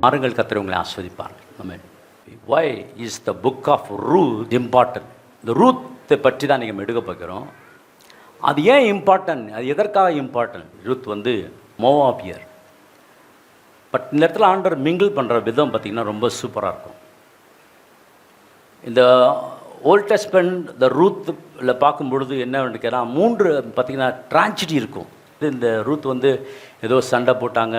மாறுங்கள், கர்த்தர் உங்களை ஆஸ்வதிப்பார். ஆமென். Why is the book of Ruth important? இந்த ரூத்தை பற்றி தான் நீங்கள் எடுக்க பார்க்குறோம். அது ஏன் இம்பார்ட்டன்ட், அது எதற்காக இம்பார்ட்டன்ட்? ரூத் மோவாபியர். பட் இந்த இடத்துல ஆண்டவர் மிங்கிள் பண்ணுற விதம் பார்த்திங்கன்னா ரொம்ப சூப்பராக இருக்கும். இந்த ஓல்ட் டெஸ்ட்மென்ட் இந்த ரூத்தில் பார்க்கும் பொழுது என்ன கேட்டால் 3 பார்த்திங்கன்னா ட்ராஜடி இருக்கும். இந்த ரூத் ஏதோ சண்டை போட்டாங்க,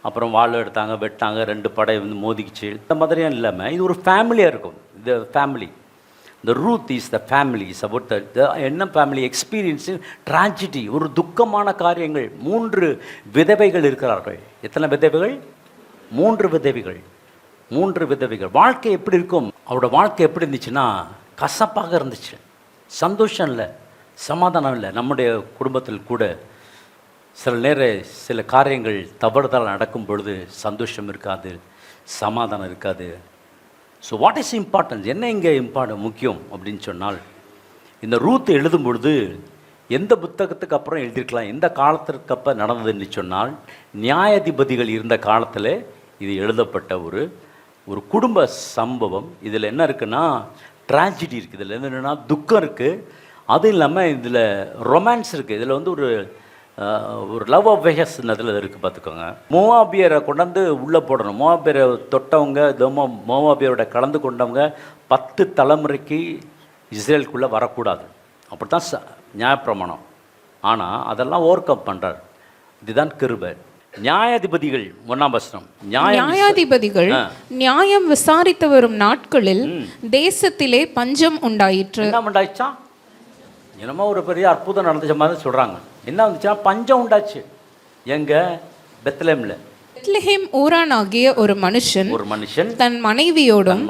அப்புறம் வாள் எடுத்தாங்க, வெட்டாங்க, 2 படை மோதிக்கிச்சு, இந்த மாதிரியும் இல்லாமல் இது ஒரு ஃபேமிலியாக இருக்கும். இந்த ஃபேமிலி, இந்த Ruth is the family, is about the என்ன ஃபேமிலி எக்ஸ்பீரியன்ஸு ட்ராஜடி, ஒரு துக்கமான காரியங்கள். 3 விதவைகள் இருக்கிறார்கள். எத்தனை விதவைகள்? 3 விதவைகள். 3 விதவைகள். வாழ்க்கை எப்படி இருக்கும்? அவரோட வாழ்க்கை எப்படி இருந்துச்சுன்னா கசப்பாக இருந்துச்சு. சந்தோஷம் இல்லை, சமாதானம் இல்லை. நம்முடைய குடும்பத்தில் கூட சில நேரம் சில காரியங்கள் தவறுதலாக நடக்கும் பொழுது சந்தோஷம் இருக்காது, சமாதானம் இருக்காது. So what is importance? என்ன இங்கே முக்கியம் அப்படின்னு சொன்னால், இந்த ரூத் எழுதும் பொழுது எந்த புத்தகத்துக்கு அப்புறம் எழுதியிருக்கலாம், எந்த காலத்திற்கு அப்புறம் நடந்ததுன்னு சொன்னால், நியாயாதிபதிகள் இருந்த காலத்தில் இது எழுதப்பட்ட ஒரு குடும்ப சம்பவம். இதில் என்ன இருக்குன்னா ட்ராஜடி இருக்குது, இதில் என்னென்னா துக்கம் இருக்குது, அதுவும் இல்லாமல் இதில் ரொமான்ஸ் இருக்குது. இதில் ஒரு லவ் அஃபேர்ஸ் அதில் இருக்குது பார்த்துக்கோங்க. மோவாபியரை கொண்டாந்து உள்ளே போடணும். மோவாபியரை தொட்டவங்க, மோவாபியரோட கலந்து கொண்டவங்க 10 தலைமுறைக்கு இஸ்ரேலுக்குள்ளே வரக்கூடாது. அப்படி தான் நியாயப்பிரமாணம். ஆனால் அதெல்லாம் ஓவர் கம் பண்ணுறார். இதுதான் கிருபை. நியாயாதிபதிகள் 1ஆம் வசனம். நியாயாதிபதிகள் நியாயம் விசாரித்து வரும் நாட்களில் தேசத்திலே பஞ்சம் உண்டாயிற்று. என்ன உண்டாயிச்சா? என்னமோ ஒரு பெரிய அற்புதம் நடந்துச்ச மாதிரி சொல்கிறாங்க. என்ன வந்துச்சுன்னா பஞ்சம் உண்டாச்சு. எங்க? பெத்லெஹேம்ல. பெத்லெஹேம் ஊரானாகிய ஒரு மனுஷன் தன் மனைவியோடும்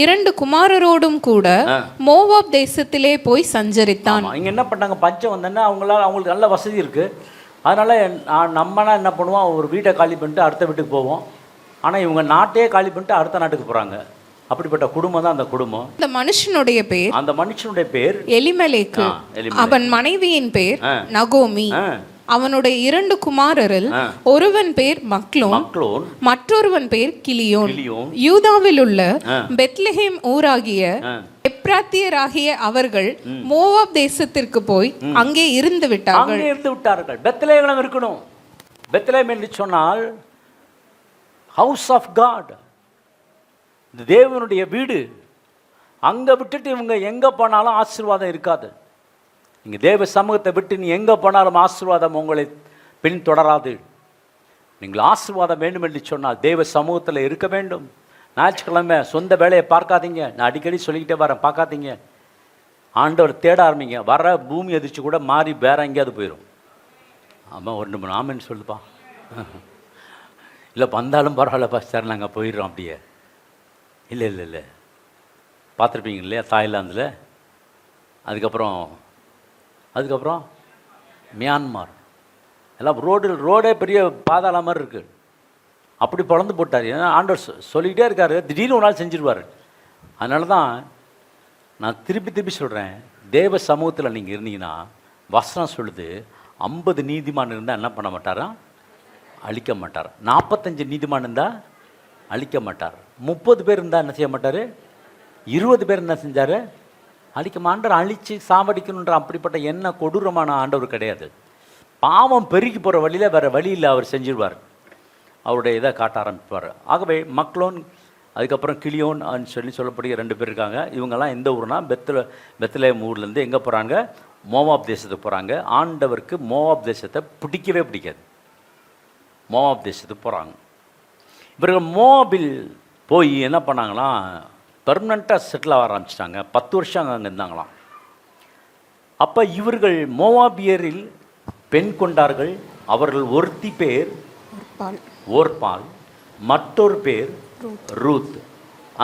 2 குமாரரோடும் கூட மோவாப் தேசத்திலே போய் சஞ்சரித்தான். இங்கே என்ன பண்ணாங்க? பஞ்சம் வந்தோன்னா அவங்களுக்கு நல்ல வசதி இருக்குது. அதனால் நம்மனா என்ன பண்ணுவோம், ஒரு வீட்டை காலி பண்ணிட்டு அடுத்த வீட்டுக்கு போவோம். ஆனால் இவங்க நாட்டையே காலி பண்ணிட்டு அடுத்த நாட்டுக்கு போகிறாங்க. அப்படிப்பட்ட குடும்பம் தான் அந்த குடும்பம். அந்த மனுஷனுடைய பேர் எலிமெலேக்கு. அவன் மனைவியின் பேர் நகோமி. அவனுடைய 2 குமாரரில் ஒருவன் பேர் மக்லோன், மற்றொருவன் பேர் கிலியோன். யூதாவில் உள்ள பெத்லெஹேம் ஊராகிய எப்ராத்தியராகிய அவர்கள் மோவாப் தேசத்திற்கு போய் அங்கே இருந்து விட்டார்கள். பெத்லெஹேம் இருக்கணும். பெத்லெஹேம் என்று சொன்னால் ஹவுஸ் ஆஃப் காட், இந்த தேவனுடைய வீடு. அங்கே விட்டுட்டு இவங்க எங்கே போனாலும் ஆசீர்வாதம் இருக்காது. நீங்கள் தேவ சமூகத்தை விட்டு நீ எங்கே போனாலும் ஆசீர்வாதம் உங்களை பின்தொடராது. நீங்கள் ஆசீர்வாதம் வேண்டும் என்று சொன்னால் தேவ சமூகத்தில் இருக்க வேண்டும். ஞாயிற்றுக்கிழமை சொந்த வேலையை பார்க்காதீங்க. நான் அடிக்கடி சொல்லிக்கிட்டே வரேன், பார்க்காதீங்க. ஆண்டவர் தேட ஆரம்பிங்க. வர பூமி அதிர்ச்சி கூட மாறி வேற எங்கேயாவது போயிடும். ஆமாம், 1 மணி ஆமன்னு சொல்லுப்பா. இல்லை வந்தாலும் பரவாயில்லப்பா சார், நாங்கள் போயிடுறோம். அப்படியே இல்லை பார்த்துருப்பீங்க இல்லையா தாய்லாந்தில். அதுக்கப்புறம் மியான்மார் எல்லாம் ரோடே பெரிய பாதாள மாதிரி இருக்குது. அப்படி பிளந்து போட்டார். ஏன்னா ஆண்டவர் சொல்லிக்கிட்டே இருக்கார், திடீர்னு ஒரு நாள் செஞ்சிருவார். அதனால தான் நான் திருப்பி சொல்கிறேன், தேவ சமூகத்தில் நீங்கள் இருந்தீங்கன்னா வசனம் சொல்லுது 50 நீதிமான் இருந்தால் என்ன பண்ண மாட்டாரா? அழிக்க மாட்டார். 45 நீதிமான் இருந்தால் அழிக்க மாட்டார். 30 பேர் இருந்தால் என்ன செய்ய மாட்டார்? 20 பேர் என்ன செஞ்சார்? அழிக்க. ஆண்டவர் அழித்து சாவடிக்கணுன்ற அப்படிப்பட்ட என்ன கொடூரமான ஆண்டவர் கிடையாது. பாவம் பெருகி போகிற வழியில் வேறு வழியில் அவர் செஞ்சிருவார். அவருடைய இதை காட்ட ஆரம்பிப்பார். ஆகவே மக்லோன், அதுக்கப்புறம் கிலியோன் சொல்லப்படுகிற 2 பேர் இருக்காங்க. இவங்கெல்லாம் எந்த ஊர்னா பெத்லெஹேம் ஊர்லேருந்து எங்கே போகிறாங்க? மோவாப் தேசத்துக்கு போகிறாங்க. ஆண்டவருக்கு மோவாப் தேசத்தை பிடிக்காது. மோவாப் தேசத்துக்கு போகிறாங்க. இவர்கள் மோவாபில் போய் என்ன பண்ணாங்களாம், பெர்மனண்ட்டாக செட்டில் ஆக ஆரம்பிச்சிட்டாங்க. 10 வருஷம் அங்கே இருந்தாங்களாம். அப்போ இவர்கள் மோவாபியரில் பெண் கொண்டார்கள். அவர்கள் ஒருத்தி பேர் ஓர்பால், மற்றொரு பேர் ரூத்.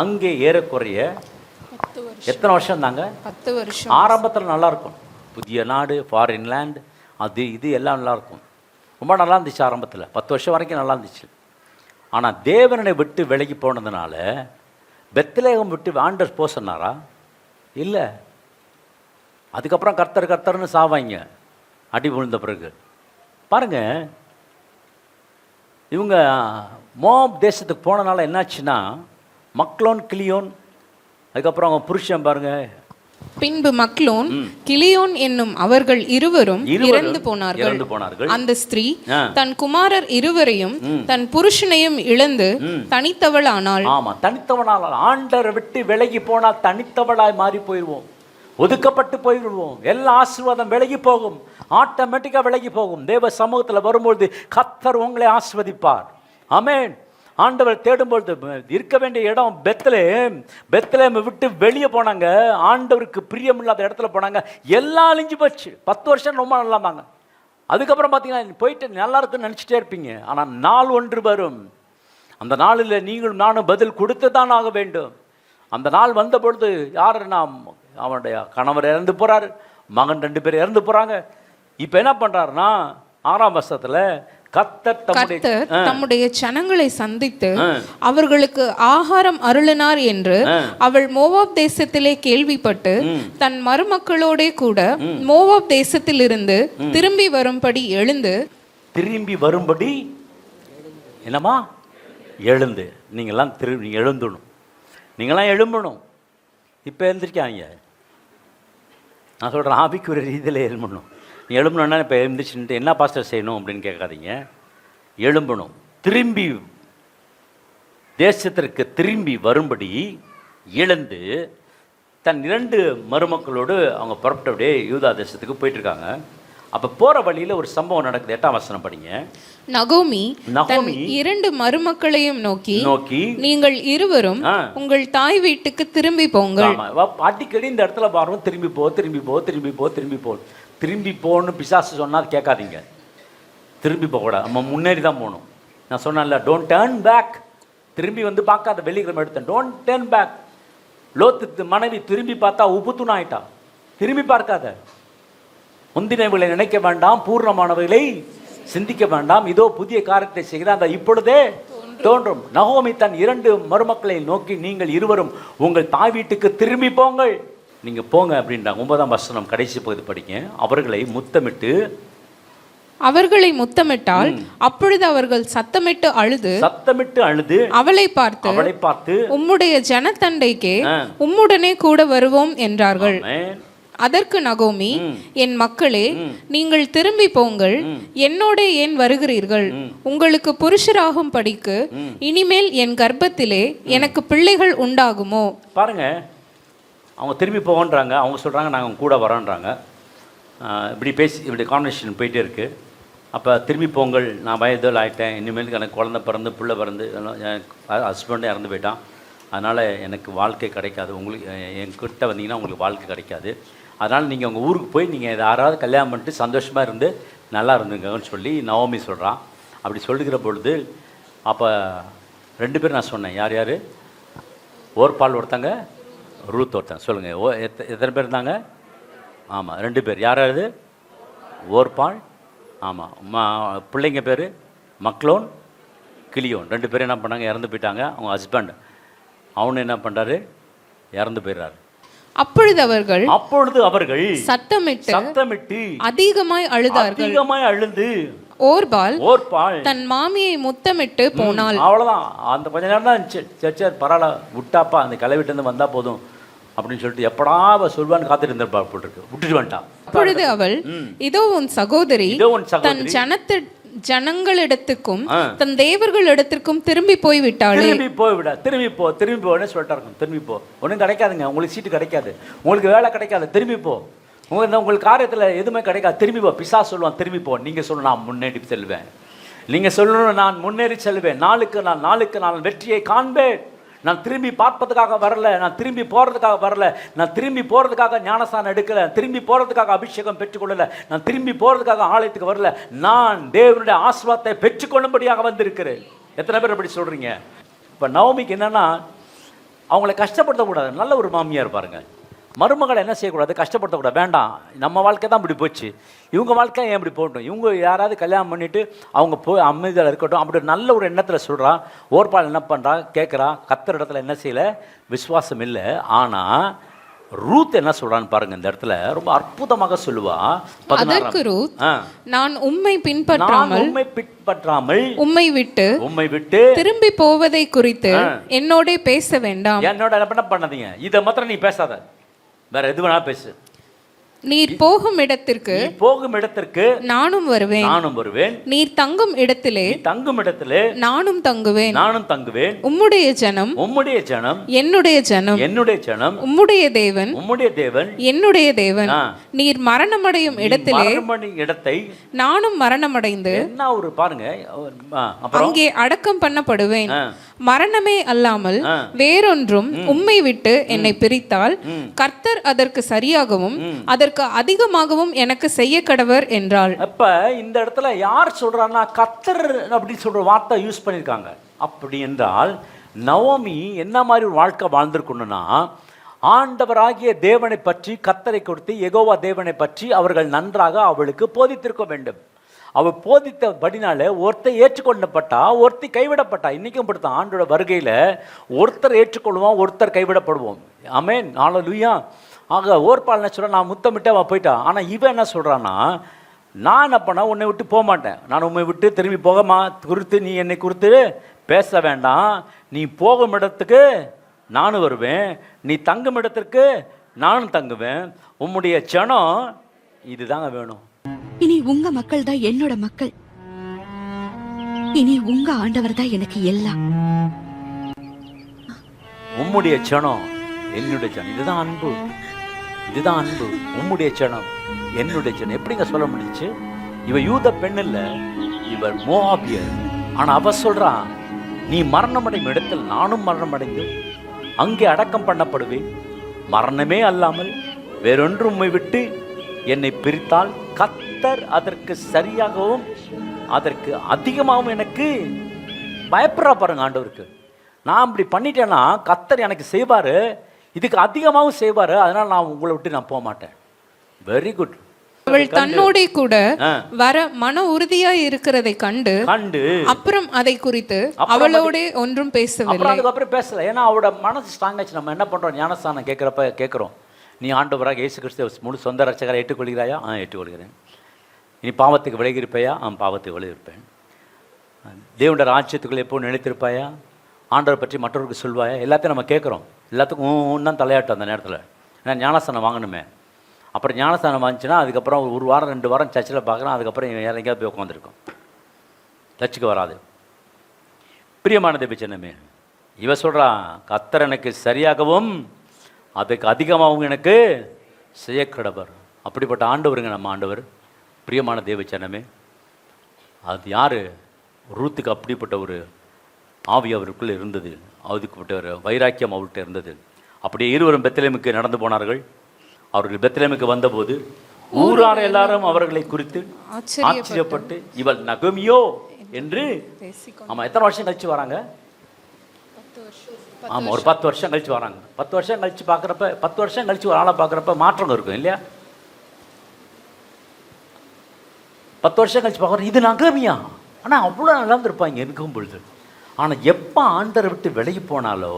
அங்கே ஏறக்குறைய எத்தனை வருஷம் இருந்தாங்க? 10 வருஷம். ஆரம்பத்தில் நல்லாயிருக்கும், புதிய நாடு, ஃபாரின் லேண்ட், அது இது எல்லாம் நல்லாயிருக்கும். ரொம்ப நல்லா இருந்துச்சு ஆரம்பத்தில். 10 வருஷம் வரைக்கும் நல்லா இருந்துச்சு. ஆனால் தேவனை விட்டு விலகி போனதுனால பெத்லெஹேம் விட்டு ஆண்டவர் போக சொன்னாரா? இல்லை. அதுக்கப்புறம் கர்த்தர்னு சாவாங்க அடி விழுந்த பிறகு. பாருங்கள், இவங்க மோப் தேசத்துக்கு போனனால என்னாச்சுன்னா மக்லோன் கிளியோன், அதுக்கப்புறம் அவங்க புருஷன் பாருங்க. பின்பு மக்லோன் கிளியோன் என்னும் அவர்கள் இருவரும் இறந்து போனார்கள். அந்த ஸ்திரீ தன் குமாரர் இருவரையும் தன் புருஷனையும் இழந்து தனித்தவளானாள். ஆமா, தனித்தவளானாள். ஆண்டரை விட்டு விலகி போனால் தனித்தவளாய் மாறி போயிடுவோம், ஒதுக்கப்பட்டு போய்விடுவோம். எல்லா ஆசீர்வாதம் விலகி போகும், ஆட்டோமேட்டிக்காக விலகி போகும். தேவ சமூகத்தில் வரும்பொழுது கர்த்தர் உங்களை ஆசீர்வதிப்பார். ஆமென். ஆண்டவர் தேடும்பொழுது இருக்க வேண்டிய இடம் பெத்லெஹேம் விட்டு வெளியே போனாங்க. ஆண்டவருக்கு பிரியமில்லாத இடத்துல போனாங்க. எல்லாம் அழிஞ்சு போச்சு. 10 வருஷம் ரொம்ப நல்லா இருந்தாங்க. அதுக்கப்புறம் பார்த்தீங்கன்னா போயிட்டு நல்லா இருக்குன்னு நினச்சிட்டே இருப்பீங்க. ஆனால் நாள் ஒன்று வரும், அந்த நாளில் நீங்களும் நானும் பதில் கொடுத்து தான் ஆக வேண்டும். அந்த நாள் வந்த பொழுது யாருன்னா அவனுடைய கணவர் இறந்து போகிறாரு, மகன் 2 பேர் இறந்து போகிறாங்க. இப்போ என்ன பண்ணுறாருன்னா 6ஆம் வசனத்தில் கர்த்தர் தம்முடைய ஜனங்களை சந்தித்து அவர்களுக்கு ஆகாரம் அருளினார் என்று அவள் மோவாப் தேசத்திலே கேள்விப்பட்டு தன் மருமக்களோட கூட மோவாப் தேசத்தில் இருந்து திரும்பி வரும்படி என்னமா எழுந்து நீங்களாம் நீங்களாம் எழும்பணும். இப்போ எழுந்திருக்காங்க. நான் சொல்கிறேன், ஆவிக்குரிய ரீதியில் எழும்பணும். நீ எழும்பணுன்னா இப்போ எழுந்துச்சுட்டு என்ன பாஸ்டர் செய்யணும் அப்படின்னு கேட்காதீங்க. எழும்பணும். திரும்பி தேசத்திற்கு திரும்பி வரும்படி இழந்து தன் 2 மருமக்களோடு அவங்க புறப்பட்டபடியே யூதா தேசத்துக்கு போயிட்டுருக்காங்க. அப்போ போகிற வழியில் ஒரு சம்பவம் நடக்குது. 8ஆம் வசனம் படிங்க. நகோமி 2 மருமக்களையும் நோக்கி நீங்கள் இருவரும் உங்கள் தாய் வீட்டுக்கு திரும்பி போங்கள். அடிக்கடி இந்த இடத்துல பாருங்க, திரும்பி போ திரும்பி போ திரும்பி போ திரும்பி போ. திரும்பி போகணும்னு பிசாசு சொன்னால் கேட்காதீங்க. திரும்பி போகக்கூடாது, நம்ம முன்னேறி தான் போகணும். நான் சொன்னேன்ல, டோன்ட் டேர்ன் பேக். திரும்பி வந்து பார்க்காத. வெள்ளிக்கிழமை எடுத்தேன், டோன்ட் டேர்ன் பேக். லோத்து மனைவி திரும்பி பார்த்தா உப்புத்துணா ஆயிட்டா. திரும்பி பார்க்காத. முந்தினவைகளை நினைக்க வேண்டாம், பூர்ணமானவைகளை சிந்திக்க வேண்டாம். இதோ புதிய காரியத்தை செய்கிறார், அந்த இப்பொழுதே தோன்றும். நகோமி தன் 2 மருமக்களை நோக்கி நீங்கள் இருவரும் உங்கள் தாய் வீட்டுக்கு திரும்பி போங்கள். நீங்கள் போங்க அப்படின்றாங்க. 9ஆம் வசனம் கடைசி பகுதி படிங்க. அவர்களை முத்தமிட்டால் அப்பொழுது அவர்கள் சத்தமிட்டு அழுது அவளை பார்த்து உம்முடைய ஜனத்தண்டைக்கே உம்முடனே கூட வருவோம் என்றார்கள். அதற்கு நகோமி, என் மக்களே, நீங்கள் திரும்பி போங்கள், என்னோட ஏன் வருகிறீர்கள்? உங்களுக்கு புருஷராகும் படிக்கு இனிமேல் என் கர்ப்பத்திலே எனக்கு பிள்ளைகள் உண்டாகுமோ? பாருங்க, அவங்க திரும்பி போகன்றாங்க. அவங்க சொல்கிறாங்க நாங்கள் கூட வரோன்றாங்க. இப்படி பேசி இப்படி கான்வர்சேஷன் போயிட்டே இருக்குது. அப்போ திரும்பி போங்கள், நான் வயதில் ஆகிட்டேன், இனிமேல் எனக்கு குழந்தை பிறந்து பிள்ளை பிறந்து என் ஹஸ்பண்டே இறந்து போயிட்டான், அதனால் எனக்கு வாழ்க்கை கிடைக்காது. உங்களுக்கு என்கிட்ட வந்தீங்கன்னா உங்களுக்கு வாழ்க்கை கிடைக்காது. அதனால் நீங்கள் உங்கள் ஊருக்கு போய் நீங்கள் யாராவது கல்யாணம் பண்ணிட்டு சந்தோஷமாக இருந்து நல்லா இருந்துங்கன்னு சொல்லி நவோமி சொல்கிறான். அப்படி சொல்லுகிற பொழுது அப்போ 2 பேர் நான் சொன்னேன். யார் யார்? ஓர்பால் ஒருத்தங்க, ரூத் ஒருத்தங்க. சொல்லுங்கள், எத்தனை பேர் இருந்தாங்க? ஆமாம், 2 பேர். யார் யார்? ஓர்பால். ஆமாம், பிள்ளைங்க பேர் மக்லோன், கிளியோன். 2 பேரும் என்ன பண்ணாங்க? இறந்து போயிட்டாங்க. அவங்க ஹஸ்பண்ட் அவனு என்ன பண்ணுறாரு? இறந்து போயிடுறாரு. அப்பொழுது அவர்கள் சத்தமிட்டு அதிகமாய் அழுது ஓர்பால் தன் மாமியை முத்தமிட்டு போனாள். அவ்வளவுதான். அந்த கொஞ்ச நேரம் தான் சரி பரவாயில்ல விட்டாப்பா, அந்த கலைவிட்டு இருந்து வந்தா போதும் அப்படின்னு சொல்லிட்டு எப்படா சொல்வான்னு காத்துட்டு இருந்திருப்பா போட்டுருக்கு. விட்டுட்டு வந்துட்டான். அப்பொழுது அவள், இதோ உன் சகோதரி தன் ஜனங்களிடத்துக்கும் தன் தேவர்களிடத்திற்கும் திரும்பி போய்விட்டாள். திரும்பி போன்னு சொல்லிட்டாரு. திரும்பி போ, ஒன்றும் கிடைக்காதுங்க, உங்களுக்கு சீட்டு கிடைக்காது, உங்களுக்கு வேலை கிடைக்காது, திரும்பி போ, உங்களுக்கு காரியத்தில் எதுவுமே கிடைக்காது, திரும்பி போ. பிசாசு சொல்லுவான் திரும்பி போ. நீங்கள் சொல்லணும் நான் முன்னேறி செல்வேன், நீங்கள் சொல்லணும் நான் முன்னேறி செல்வேன், நாளுக்கு நான் வெற்றியை காண்பேன். நான் திரும்பி பார்ப்பதுக்காக வரல, நான் திரும்பி போகிறதுக்காக வரல, நான் திரும்பி போகிறதுக்காக ஞானஸ்தானம் எடுக்கலை, திரும்பி போகிறதுக்காக அபிஷேகம் பெற்றுக்கொள்ளலை, நான் திரும்பி போகிறதுக்காக ஆலயத்துக்கு வரல, நான் தேவனுடைய ஆசீர்வாதத்தை பெற்றுக்கொள்ளும்படியாக வந்திருக்கிறேன். எத்தனை பேர் அப்படி சொல்கிறீங்க? இப்போ நவமிக்கு என்னென்னா அவங்கள கஷ்டப்படுத்தக்கூடாது. நல்ல ஒரு மாமியார் பாருங்கள், மருமகளை என்ன செய்யக்கூடாது? கஷ்டப்படுத்தக்கூடாது. வேண்டாம், நம்ம வாழ்க்கை தான் இப்படி போச்சு, இவங்க வாழ்க்கை ஏன் இப்படி போகட்டும், இவங்க யாராவது கல்யாணம் பண்ணிவிட்டு அவங்க போய் அமைதியாக இருக்கட்டும் அப்படி நல்ல ஒரு எண்ணத்தில் சொல்கிறா. ஓர்பால் என்ன பண்ணுறா? கேட்குறா. கர்த்தர் இடத்துல என்ன செய்யலை? விசுவாசம் இல்லை. ஆனால் ரூத் என்ன சொல்றான்னு பாருங்க, இந்த இடத்துல ரொம்ப அற்புதமாக சொல்லுவா. அதற்கு ரூத், நான் உம்மை பின்பற்றாமல் உம்மை விட்டு திரும்பி போவதை குறித்து என்னோட பேச வேண்டாம். என்னோட என்ன பண்ணாதீங்க, இதை மாத்திரம் நீ பேசாத, வேற எது வேணா பேசு. நீர் போகும் இடத்திற்கு நானும் வருவேன். நீர் தங்கும் இடத்திலே நானும் தங்குவேன். உம்முடைய ஜனம் என்னுடைய ஜனம், உம்முடைய தேவன் என்னுடைய தேவன். நீர் மரணமடையும் இடத்தை நானும் மரணமடைந்து என்ன ஒரு பாருங்க, அங்கே அடக்கம் பண்ணப்படுவேன். மரணமே அல்லாமல் வேறொன்றும் உம்மை விட்டு என்னை பிரித்தால் கர்த்தர் அதற்கு சரியாகவும் அதற்கு அதிகமாகவும் எனக்கு செய்ய கடவர் என்றாள். அப்ப இந்த இடத்துல யார் சொல்றான்னா, கர்த்தர் அப்படி சொல்ற வார்த்தை யூஸ் பண்ணிருக்காங்க. அப்படி என்றால் நவோமி என்ன மாதிரி ஒரு வாழ்க்கை வாழ்ந்திருக்கணும்னா, ஆண்டவராகிய தேவனை பற்றி, கர்த்தரை கொடுத்து யெகோவா தேவனை பற்றி அவர்கள் நன்றாக அவளுக்கு போதித்திருக்க வேண்டும். அவள் போதித்தபடினால ஒருத்தர் ஏற்றுக்கொள்ளப்பட்டா, ஒருத்தி கைவிடப்பட்டா. இன்றைக்கும் படுத்தான், ஆண்டோட வருகையில் ஒருத்தர் ஏற்றுக்கொள்வோம், ஒருத்தர் கைவிடப்படுவோம். ஆமென், ஹல்லேலூயா. ஆக ஓர்பால் என்ன சொல்கிறா, நான் முத்தமிட்டு அவன் போயிட்டான். ஆனால் இவன் என்ன சொல்கிறான்னா, நான் என்ன பண்ண, உன்னை விட்டு போக மாட்டேன், நான் உன்னை விட்டு திரும்பி போகமா குறித்து நீ என்னை குறித்து பேச வேண்டாம். நீ போகும் இடத்துக்கு நானும் வருவேன், நீ தங்கும் இடத்திற்கு நானும் தங்குவேன். உம்முடைய ஜனம் இதுதாங்க வேணும். இனி உங்க மக்கள் தான் என்னோட மக்கள். இனி உங்க ஆண்டவர் தான் எனக்கு எல்லாம். உம்முடைய ஜனம் என்னுடைய ஜனம், இதுதான் அன்பு, இதுதான் அன்பு. உம்முடைய ஜனம் என்னுடைய ஜனம். எப்படிங்க சொல்ல முடிச்சு? இவ யூத பெண் இல்ல, இவர் மோவாபியர். ஆனா அவ சொல்றான், நீ மரணமடையும் இடத்தில் நானும் மரணமடைந்து அங்கே அடக்கம் பண்ணப்படுவேன். மரணமே அல்லாமல் வேறொன்று உம்மை விட்டு என்னை பிரித்தால் கர்த்தர் அதற்கு சரியாகவும் அதற்கு அதிகமாகவும் எனக்கு பயப்படுறா பாருங்க ஆண்டவருக்கு. நான் இப்படி பண்ணிட்டேன்னா கர்த்தர் எனக்கு செய்வார், இதுக்கு அதிகமாகவும் செய்வார், அதனால் நான் உங்களை விட்டு நான் போக மாட்டேன். Very good. அவள் தன்னோட கூட வர மன உறுதியா இருக்கிறதை கண்டு அப்புறம் அதை குறித்து அவளோட ஒன்றும் பேசவில்லை. அதுக்கப்புறம் பேசல, ஏன்னா அவளோட மனசு ஸ்ட்ராங் ஆச்சு. நம்ம என்ன பண்றோம், ஞானஸ்தானம் கேட்குறோம், நீ ஆண்டவராக இயேசு கிறிஸ்து முழு சொந்த ரட்சகரை ஏற்றுக்கொள்கிறாயா? ஏற்றுக்கொள்கிறேன். நீ பாவத்துக்கு விலகியிருப்பையா? பாவத்துக்கு விலகியிருப்பேன். தேவனுடைய ராஜ்யத்துக்குள்ள எப்போ நிலைத்திருப்பாயா? ஆண்டவர் பற்றி மற்றவருக்கு சொல்வாயா? எல்லாத்தையும் நம்ம கேட்குறோம், எல்லாத்துக்கும் தான் தலையாட்டும் அந்த நேரத்தில். ஏன்னா ஞானஸ்தானம் வாங்கணுமே. அப்புறம் ஞானஸ்தானம் வாங்கிச்சுன்னா அதுக்கப்புறம் ஒரு வாரம் 2 வாரம் சர்ச்சில் பார்க்குறோம், அதுக்கப்புறம் வேற எங்கேயாவது போய் உட்காந்துருக்கோம், சர்ச்சுக்கு வராது. பிரியமான தேவ ஜனமே, இவ சொல்கிறான், கர்த்தர் எனக்கு சரியாகவும் அதுக்கு அதிகமாகவும் எனக்கு செய்ய கடவர். அப்படிப்பட்ட ஆண்டவருங்க நம்ம ஆண்டவர். பிரியமான தேவ ஜனமே, அது யார்? ரூத்துக்கு அப்படிப்பட்ட ஒரு ஆவி அவருக்குள்ளே இருந்தது, அதுக்குப்பட்ட ஒரு வைராக்கியம் அவர்கிட்ட இருந்தது. அப்படியே இருவரும் பெத்லெஹேமுக்கு நடந்து போனார்கள். அவர்கள் பெத்லெஹேமுக்கு வந்தபோது ஊரார் எல்லாரும் அவர்களை குறித்து ஆச்சரியப்பட்டு, இவள் நகோமியோ என்று. ஆமாம், எத்தனை வருஷம் கழிச்சு வராங்க? ஆமாம், ஒரு 10 வருஷம் கழிச்சு வராங்க. 10 வருஷம் கழிச்சு பார்க்குறப்ப, 10 வருஷம் கழிச்சு ஒரு ஆளை பார்க்குறப்ப மாற்றம் இருக்கும் இல்லையா? 10 வருஷம் கழிச்சு பார்க்குறோம், இது நகோமியா? ஆனால் அவ்வளோ நல்லா இருந்திருப்பாங்க இருக்கும் பொழுது. ஆனால் எப்போ ஆண்டரை விட்டு விலகி போனாலோ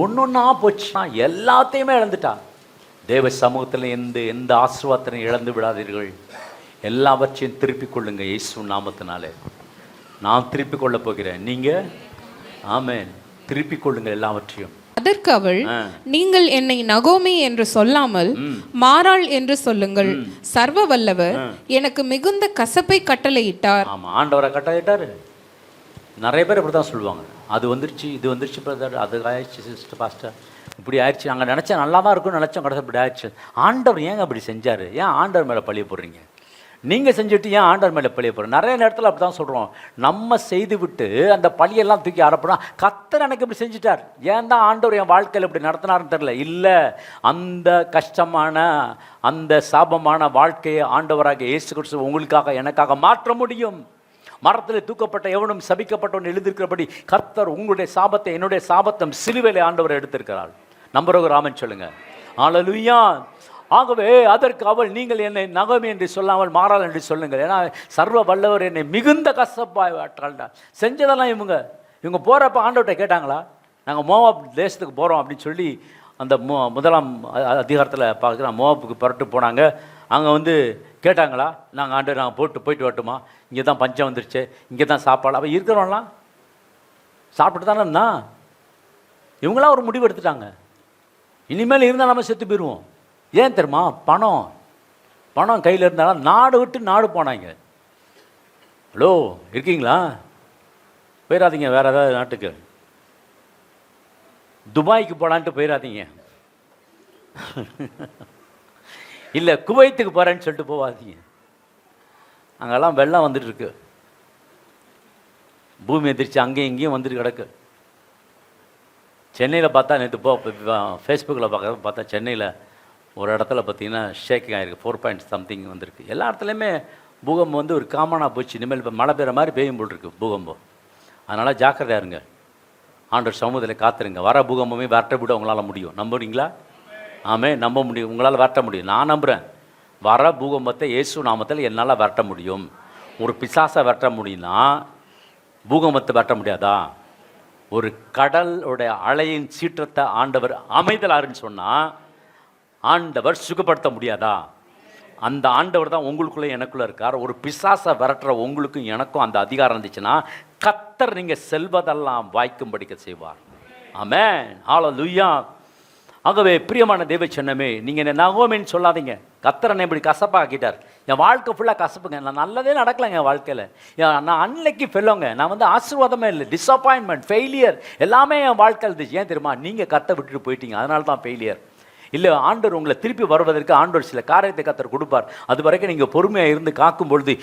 ஒன்றா போச்சுன்னா எல்லாத்தையுமே இழந்துட்டா. தேவ சமூகத்தில் எந்த ஆசீர்வாதத்தையும் இழந்து விடாதீர்கள். எல்லாவற்றையும் திருப்பிக் கொள்ளுங்க இயேசு நாமத்தினாலே. நான் திருப்பிக் கொள்ள போகிறேன், நீங்கள் ஆமென் திருப்பிக் கொள்ளுங்க எல்லாவற்றையும். அதற்கு அவள், நீங்கள் என்னை நகோமி என்று சொல்லாமல் மாறாள் என்று சொல்லுங்கள், சர்வ வல்லவர் எனக்கு மிகுந்த கசப்பை கட்டளையிட்டார். ஆமாம், ஆண்டவரை கட்டளையிட்டார். நிறைய பேர் இப்படி தான் சொல்லுவாங்க, அது வந்துருச்சு இது வந்துருச்சு பிரதர், அது ஆயிடுச்சு சிஸ்டர் பாஸ்டர், இப்படி ஆயிடுச்சு, நாங்கள் நினச்சா நல்லா தான் இருக்கும்னு நினச்சோம், கடைசி இப்படி ஆயிடுச்சு. ஆண்டவர் ஏங்க அப்படி செஞ்சார்? ஏன் ஆண்டவர் மேலே பழிய போடுறீங்க? நீங்கள் செஞ்சுட்டு ஏன் ஆண்டவர் மேலே பழிய போடுறோம்? நிறைய நேரத்தில் அப்படி தான் சொல்கிறோம். நம்ம செய்து விட்டு அந்த பழியெல்லாம் தூக்கி ஆரப்போம், கர்த்தர் எனக்கு இப்படி செஞ்சுட்டார், ஏன் தான் ஆண்டவர் என் வாழ்க்கையில் இப்படி நடத்தினார்னு தெரில. இல்லை, அந்த கஷ்டமான அந்த சாபமான வாழ்க்கையை ஆண்டவராக இயேசு கிறிஸ்து உங்களுக்காக எனக்காக மாற்ற முடியும். மரத்தில் தூக்கப்பட்ட எவனும் சபிக்கப்பட்டவன் எழுதியிருக்கிறபடி கர்த்தர் உங்களுடைய சாபத்தை, என்னுடைய சாபத்தம் சிலுவையிலே ஆண்டவர் எடுத்திருக்கிறார். நம்புறவங்க ராமன் சொல்லுங்க, ஹல்லேலூயா. ஆகவே அதற்கு அவள், நீங்கள் என்னை நகோமி என்று சொல்லாமல் மாறாள் என்று சொல்லுங்கள், ஏன்னா சர்வ வல்லவர் என்னை மிகுந்த கசப்பாய் ஆட்டாள்டார். செஞ்சதெல்லாம் இவங்க போகிறப்ப ஆண்டவர்கிட்ட கேட்டாங்களா, நாங்கள் மோவாப் தேசத்துக்கு போகிறோம் அப்படின்னு சொல்லி அந்த முதலாம் அதிகாரத்தில் பார்க்குறோம். மோவாபுக்கு புறட்டு போனாங்க. அங்கே வந்து கேட்டாங்களா, நாங்கள் போயிட்டு வரட்டுமா, இங்கே தான் பஞ்சம் வந்துருச்சு, இங்கே தான் சாப்பாடு. அப்போ இருக்கிறவங்களாம் சாப்பிட்டு தானே இருந்தான். இவங்களாம் ஒரு முடிவு எடுத்துட்டாங்க, இனிமேல் இருந்தால் நம்ம செத்து போயிடுவோம். ஏன் தெரியுமா? பணம் கையில் இருந்தாலும் நாடு விட்டு நாடு போனாங்க. ஹலோ, இருக்கீங்களா? போயிடாதீங்க வேறு ஏதாவது நாட்டுக்கு, துபாய்க்கு போகலான்ட்டு போயிடாதீங்க, இல்லை குவைத்துக்கு போகிறேன்னு சொல்லிட்டு போகாதீங்க. அங்கெல்லாம் வெள்ளம் வந்துட்டுருக்கு, பூமி எதிர்ச்சி அங்கேயும் இங்கேயும் வந்துட்டு கிடக்கு. சென்னையில் பார்த்தா நேற்று ஃபேஸ்புக்கில் பார்த்தா சென்னையில் ஒரு இடத்துல பார்த்தீங்கன்னா ஷேக்கிங் ஆகிருக்கு, 4 வந்திருக்கு. எல்லா இடத்துலையுமே பூகம்பம் வந்து ஒரு காமனாக போச்சு. இனிமேல் இப்போ மழை பெய்கிற மாதிரி பெய்யும் போல் இருக்குது பூகம்பம். அதனால் ஜாக்கிரதையாக இருங்க, ஆண்டவர் சமூகத்தில் காத்துருங்க. வர பூகம்பமே விரட்ட விட உங்களால் முடியும். நம்புறீங்களா? ஆமே, நம்ப முடியும், உங்களால் விரட்ட முடியும். நான் நம்புகிறேன், வர பூகம்பத்தை இயேசு நாமத்தில் என்னால் விரட்ட முடியும். ஒரு பிசாசை விரட்ட முடியும்னா பூகம்பத்தை விரட்ட முடியாதா? ஒரு கடலுடைய அலையின் சீற்றத்தை ஆண்டவர் அமைதலாருன்னு சொன்னால் ஆண்டவர் சுகப்படுத்த முடியாதா? அந்த ஆண்டவர் தான் உங்களுக்குள்ளே எனக்குள்ளே இருக்கார். ஒரு பிசாசை விரட்டுற உங்களுக்கும் எனக்கும் அந்த அதிகாரம் இருந்துச்சுன்னா கர்த்தர் நீங்கள் செல்வதெல்லாம் வாய்க்கும்படிக்க செய்வார். ஆமென், ஹல்லேலூயா. ஆகவே பிரியமான தேவ சொன்னமே, நீங்கள் என்ன நகோமின்னு சொல்லாதீங்க. கர்த்தர் என்னை இப்படி கசப்பாக்கிட்டார், என் வாழ்க்கை ஃபுல்லாக கசப்புங்க, நான் நல்லதே நடக்கலைங்க என் வாழ்க்கையில், நான் அன்னைக்கு ஃபெல்லோங்க, நான் வந்து ஆசீர்வாதமே இல்லை, டிஸப்பாயின்மெண்ட், ஃபெயிலியர் எல்லாமே என் வாழ்க்கையில் இருந்துச்சு. ஏன் தெரியுமா? நீங்கள் கர்த்தரை விட்டுட்டு போயிட்டீங்க, அதனால தான் ஃபெயிலியர். இல்லை, ஆண்டவர் உங்களை திருப்பி வருவதற்கு ஆண்டவர் சில காரியத்தை கர்த்தர் கொடுப்பார். அது வரைக்கும் நீங்கள் பொறுமையாக இருந்து காக்கும் பொழுது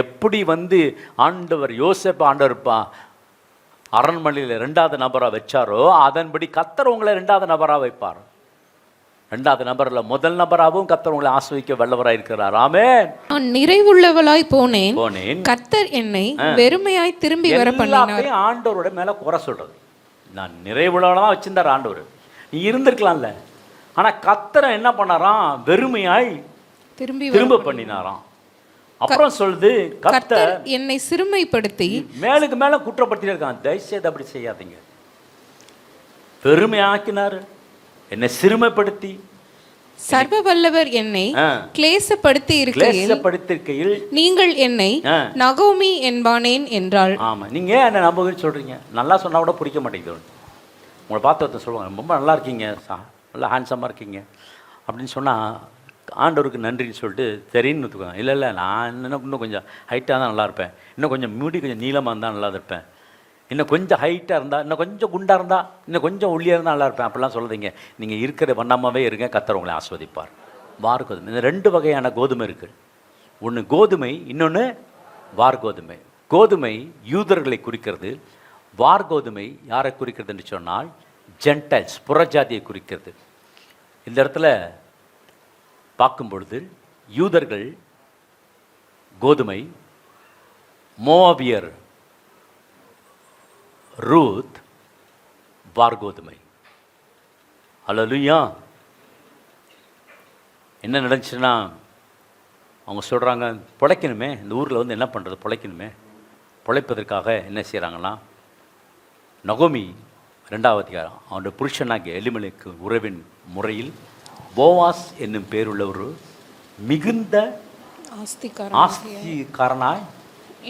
எப்படி வந்து ஆண்டவர் யோசேப்பு ஆண்டவர் அரண்மனையில் 2வது நபராக வச்சாரோ அதன்படி கர்த்தர் உங்களை 2வது நபராக வைப்பார். 2வது நபரில் முதல் நபராகவும் கர்த்தர் உங்களை ஆசீர்வதிக்க வல்லவராக இருக்கிறார். ஆமென். நான் நிறைவுள்ளவளாய் போனேன், கர்த்தர் என்னை வெறுமையாய் திரும்பி வர பண்ணினார். ஆண்டவரோட மேலே குறை சொல்றது, நான் நிறைவுள்ளவளாக தான் வச்சிருந்தார் ஆண்டவர், நீ இருந்திருக்கலாம்ல. ஆனால் கர்த்தரை என்ன பண்ணாராம்? வெறுமையாய் திரும்ப பண்ணினாராம். அப்புறம் சொல்லுது, கர்த்தர் என்னை சிறுமைப்படுத்தி மேலுக்கு மேல குற்றப்படுத்திட்டு இருக்கான். தயவுசெய்து அப்படி செய்யாதீங்க. பெருமையாக்கினார், என்னை சிறுமைப்படுத்தி. சர்வ வல்லவர் என்னை கிளேசப்படுத்தி இருக்கையில் நீங்கள் என்னை நகோமி என்பானேன் என்றாள். ஆமா, நீங்க என்ன நம்புன்னு சொல்றீங்க? நல்லா சொன்னா கூட பிடிக்க மாட்டேங்குது. உங்களை பார்த்து ஒருத்தர் சொல்லுவாங்க, ரொம்ப நல்லா இருக்கீங்க, நல்லா ஹேண்ட்ஸமாக இருக்கீங்க அப்படின்னு சொன்னால் ஆண்டவருக்கு நன்றின்னு சொல்லிட்டு சரின்னு ஒத்துக்குவாங்க. இல்லை நான் இன்னும் கொஞ்சம் ஹைட்டாக தான் நல்லா இருப்பேன், இன்னும் கொஞ்சம் முடி கொஞ்சம் நீளமாக இருந்தால் நல்லா இருப்பேன், இன்னும் கொஞ்சம் ஹைட்டாக இருந்தால், இன்னும் கொஞ்சம் குண்டாக இருந்தால், இன்னும் கொஞ்சம் ஒல்லியாக இருந்தால் நல்லா இருப்பேன் அப்படிலாம் சொல்லாதீங்க. நீங்கள் இருக்கிற வண்ணமாகவே இருங்க, கர்த்தர் உங்களை ஆஸ்வதிப்பார். வார்கோதுமை, இந்த 2 வகையான கோதுமை இருக்குது. ஒன்று கோதுமை, இன்னொன்று வார்கோதுமை. கோதுமை யூதர்களை குறிக்கிறது, வார்கோதுமை யாரை குறிக்கிறது என்று சொன்னால் ஜென்டைல்ஸ், புறஜாதியை குறிக்கிறது. இந்த இடத்துல பார்க்கும் பொழுது யூதர்கள் கோதுமை, மோவாபியர் ரூத் வார்கோதுமை. ஹல்லேலூயா. என்ன நடந்துச்சுன்னா, அவங்க சொல்கிறாங்க, பிழைக்கணுமே, இந்த ஊரில் வந்து என்ன பண்ணுறது, பிழைக்கணுமே. பிழைப்பதற்காக என்ன செய்கிறாங்கன்னா, நகோமி 2வது அதிகாரம், அவனுடைய புருஷனாகிய எலிமெலேக்கு உறவின் முறையில் போவாஸ் என்னும் பேருள்ள ஒரு மிகுந்த ஆஸ்திகாரனாய்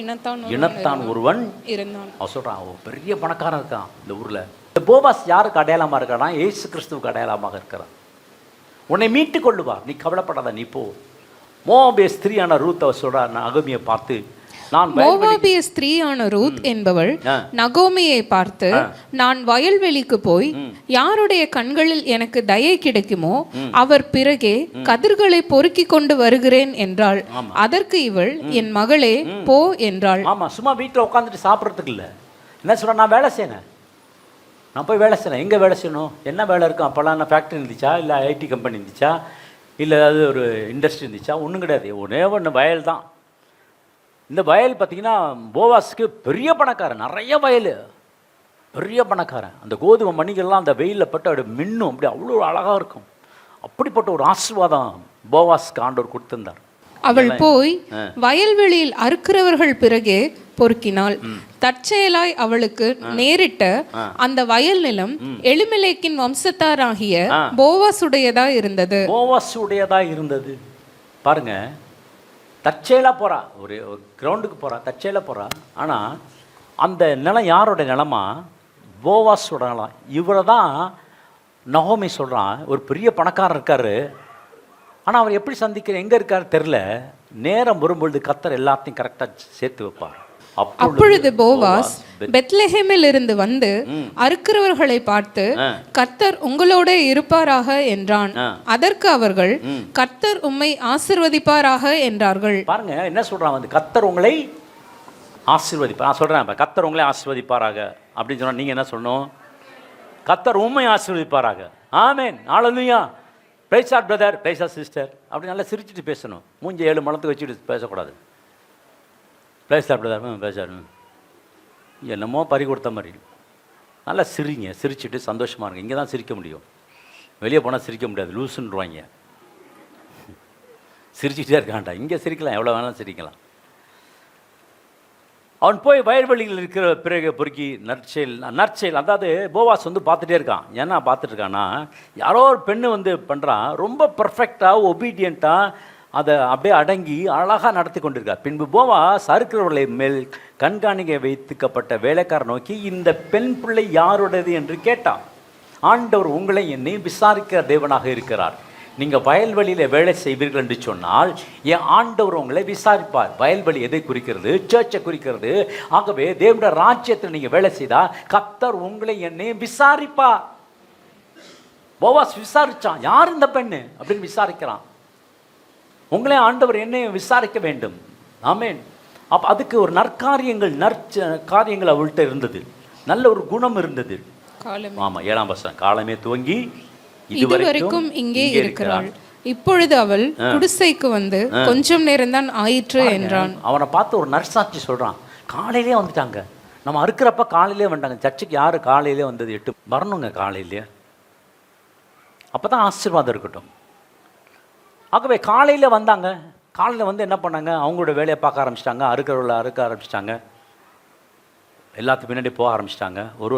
இனத்தான் ஒருவன் இருந்தான். அவன் சொல்கிறான், அவன் பெரிய பணக்காரன் இருக்கான் இந்த ஊரில். இந்த போவாஸ் யாருக்கு அடையாளமாக இருக்கிறான்னா, இயேசு கிறிஸ்துவுக்கு அடையாளமாக இருக்கிறான். உன்னை மீட்டு கொள்ளுவார், நீ கவலைப்படாத, நீ போ. மோவாபிய ஸ்திரீயான ரூத் அவ சொல்றா, நகோமியை பார்த்து, மோவாபிய ஸ்திரீயான ரூத் என்பவள் நகோமியை பார்த்து, நான் வயல்வெளிக்கு போய் யாருடைய கண்களில் எனக்கு தயை கிடைக்குமோ அவர் பிறகே கதிர்களை பொறுக்கி கொண்டு வருகிறேன் என்றாள். அதற்கு இவள், என் மகளே போ என்றாள். ஆமா, சும்மா வீட்டில் உட்காந்துட்டு சாப்பிட்றதுக்கு இல்லை. என்ன சொல்ற, நான் வேலை செய்யணும், நான் போய் வேலை செய்யணும். எங்கே வேலை செய்யணும், என்ன வேலை இருக்கும்? அப்போல்லாம் என்ன ஃபேக்ட்ரி இருந்துச்சா, இல்லை ஐடி கம்பெனி இருந்துச்சா, இல்லை அது ஒரு இண்டஸ்ட்ரி இருந்துச்சா? ஒன்றும் கிடையாது, ஒன்றே ஒன்று வயல் தான். இந்த வயல் பார்த்திங்கன்னா போவாஸுக்கு பெரிய பணக்காரன், நிறைய வயல், பெரிய பணக்காரன். அந்த கோதுமை மணிகள்லாம் அந்த வெயிலில் பட்டு அப்படி மின்னும், அப்படி அவ்வளோ அழகாக இருக்கும். அப்படிப்பட்ட ஒரு ஆசீர்வாதம் போவாஸுக்கு ஆண்டவர் கொடுத்திருந்தார். அவள் போய் வயல்வெளியில் அறுக்கிறவர்கள் பிறகே பொறுக்கினாள். தற்செயலாய் அவளுக்கு நேரிட்ட அந்த வயல் நிலம் எலிமெலேக்கின் வம்சத்தாராகிய போவாசுடையதா இருந்தது. போவாசுடையதா இருந்தது. பாருங்க, தற்செயலா போறா, ஒரு கிரவுண்டுக்கு போறா, தற்செயலா போறா. ஆனா அந்த நிலம் யாரோட நிலமா? போவாஸோட நிலம். இவரை தான் நகோமி சொல்றான், ஒரு பெரிய பணக்காரர் இருக்காரு, ஆனா அவர் எப்படி எங்க இருக்காரு தெரியல. நேரம் வரும்பொழுது கர்த்தர் எல்லாத்தையும் கரெக்டா சேர்த்து வைப்பார். அப்பொழுது போவாஸ் பெத்லெஹேமில் இருந்து வந்து அறுக்கிறவர்களை பார்த்து, கர்த்தர் உங்களோட இருப்பாராக என்றான். அதற்கு அவர்கள், கர்த்தர் உம்மை ஆசீர்வதிப்பாராக என்றார்கள். பாருங்க என்ன சொல்றான், வந்து கர்த்தர் உங்களை ஆசீர்வதிப்பார். நான் சொல்றேன், கர்த்தர் உங்களை ஆசீர்வதிப்பாராக அப்படின்னு சொன்னா நீங்க என்ன சொல்லணும்? கர்த்தர் உம்மை ஆசீர்வதிப்பாராக. ஆமென், ஹல்லேலூயா, praise God brother, praise God sister அப்படி நல்லா சிரிச்சுட்டு பேசணும். மூஞ்சி 7 மலத்துக்கு வச்சுட்டு பேசக்கூடாது. பிரைஸ் ஆட் பிரதர், பேசாரு என்னமோ பறி கொடுத்த மாதிரி. நல்லா சிரிங்க, சிரிச்சுட்டு சந்தோஷமாக இருங்க. இங்கே தான் சிரிக்க முடியும், வெளியே போனால் சிரிக்க முடியாது, லூசுன்னுருவாங்க. சிரிச்சுட்டே இருக்கான்டா, இங்கே சிரிக்கலாம், எவ்வளோ வேணாலும் சிரிக்கலாம். அவன் போய் வயல்வெளியில் இருக்கிற பிறகு பொறுக்கி நற்செயல் அதாவது போவாஸ் வந்து பார்த்துட்டே இருக்கான். ஏன்னா பார்த்துட்டு இருக்கான்னா, யாரோ ஒரு பெண்ணு வந்து பண்ணுறான், ரொம்ப பர்ஃபெக்டாக ஒபீடியண்ட்டாக அதை அப்படியே அடங்கி அழகாக நடத்தி கொண்டிருக்கார். பின்பு போவாஸ் அறுக்கிறவர்களை மேல் கண்காணிக்க வைத்துக்கப்பட்ட வேலைக்காரர் நோக்கி, இந்த பெண் பிள்ளை யாருடையது என்று கேட்டான். ஆண்டவர் உங்களை என்னை விசாரிக்கிற தேவனாக இருக்கிறார். நீங்கள் வயல்வெளியில் வேலை செய்வீர்கள் என்று சொன்னால் என் ஆண்டவர் உங்களை விசாரிப்பார். வயல்வெளி எதை குறிக்கிறது? சர்ச்சை குறிக்கிறது. ஆகவே தேவனுடைய ராஜ்யத்தில் நீங்கள் வேலை செய்தால் கர்த்தர் உங்களை என்னை விசாரிப்பார். போவாஸ் விசாரிச்சான், யார் இந்த பெண்ணு அப்படின்னு விசாரிக்கிறான். உங்களே ஆண்டவர் என்னை விசாரிக்க வேண்டும். ஆமென். அப்போ அதுக்கு ஒரு நற்காரியங்கள் காரியங்கள் அவள்கிட்ட இருந்தது, நல்ல ஒரு குணம் இருந்தது. ஆமாம், 7ஆம் வசனம், காலமே துவங்கி இதுவரைக்கும் இங்கே இருக்கிறாள். இப்பொழுது அவள் குடிசைக்கு வந்து கொஞ்சம் நேரம் தான் ஆயிற்று என்றான். அவனை பார்த்து ஒரு நர்சாட்சி சொல்றான், காலையிலே வந்துட்டாங்க, நம்ம அறுக்கிறப்ப காலையிலே வந்துட்டாங்க. சர்ச்சுக்கு யாரு காலையிலே வந்தது? 8 வரணுங்க காலையிலே, அப்பதான் ஆசீர்வாதம் இருக்கட்டும். ஆகவே காலையில் வந்தாங்க. காலையில் வந்து என்ன பண்ணாங்க? அவங்களோட வேலையை பார்க்க ஆரம்பிச்சிட்டாங்க, அறுக்கிறவர்களை அறுக்க ஆரம்பிச்சிட்டாங்க, எல்லாத்துக்கு பின்னாடி போக ஆரம்பிச்சிட்டாங்க. ஒரு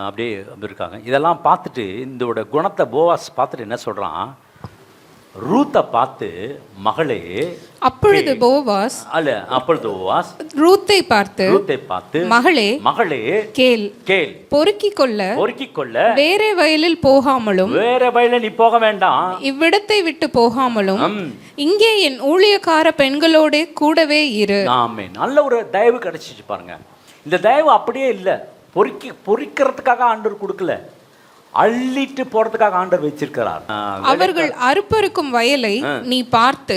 அப்படியே இருக்காங்க. இதெல்லாம் பார்த்துட்டு இந்த குணத்தை போவாஸ் பார்த்துட்டு என்ன சொல்கிறான்? ரூத்தை பார்த்து, மகளே. அப்பொழுது போவாஸ் ரூத்தை பார்த்து மகளே கேள், பொறுக்கிக் கொள்ள வேற வயலில் போகாமலும், வேற வயலில் நீ போக வேண்டாம், இவ்விடத்தை விட்டு போகாமலும் இங்கே என் ஊழியக்கார பெண்களோட கூடவே இரு. ஆமென். நல்ல ஒரு தயவு கிடைச்சிச்சு பாருங்க. இந்த தயவு அப்படியே இல்லை, பொறிக்கிறதுக்காக ஆண்டவர் கொடுக்கல, அள்ளிட்டு போறதுக்காக ஆண்டவர் வச்சிருக்கிறார். அவர்கள் அறுப்பறுக்கும் வயலை நீ பார்த்து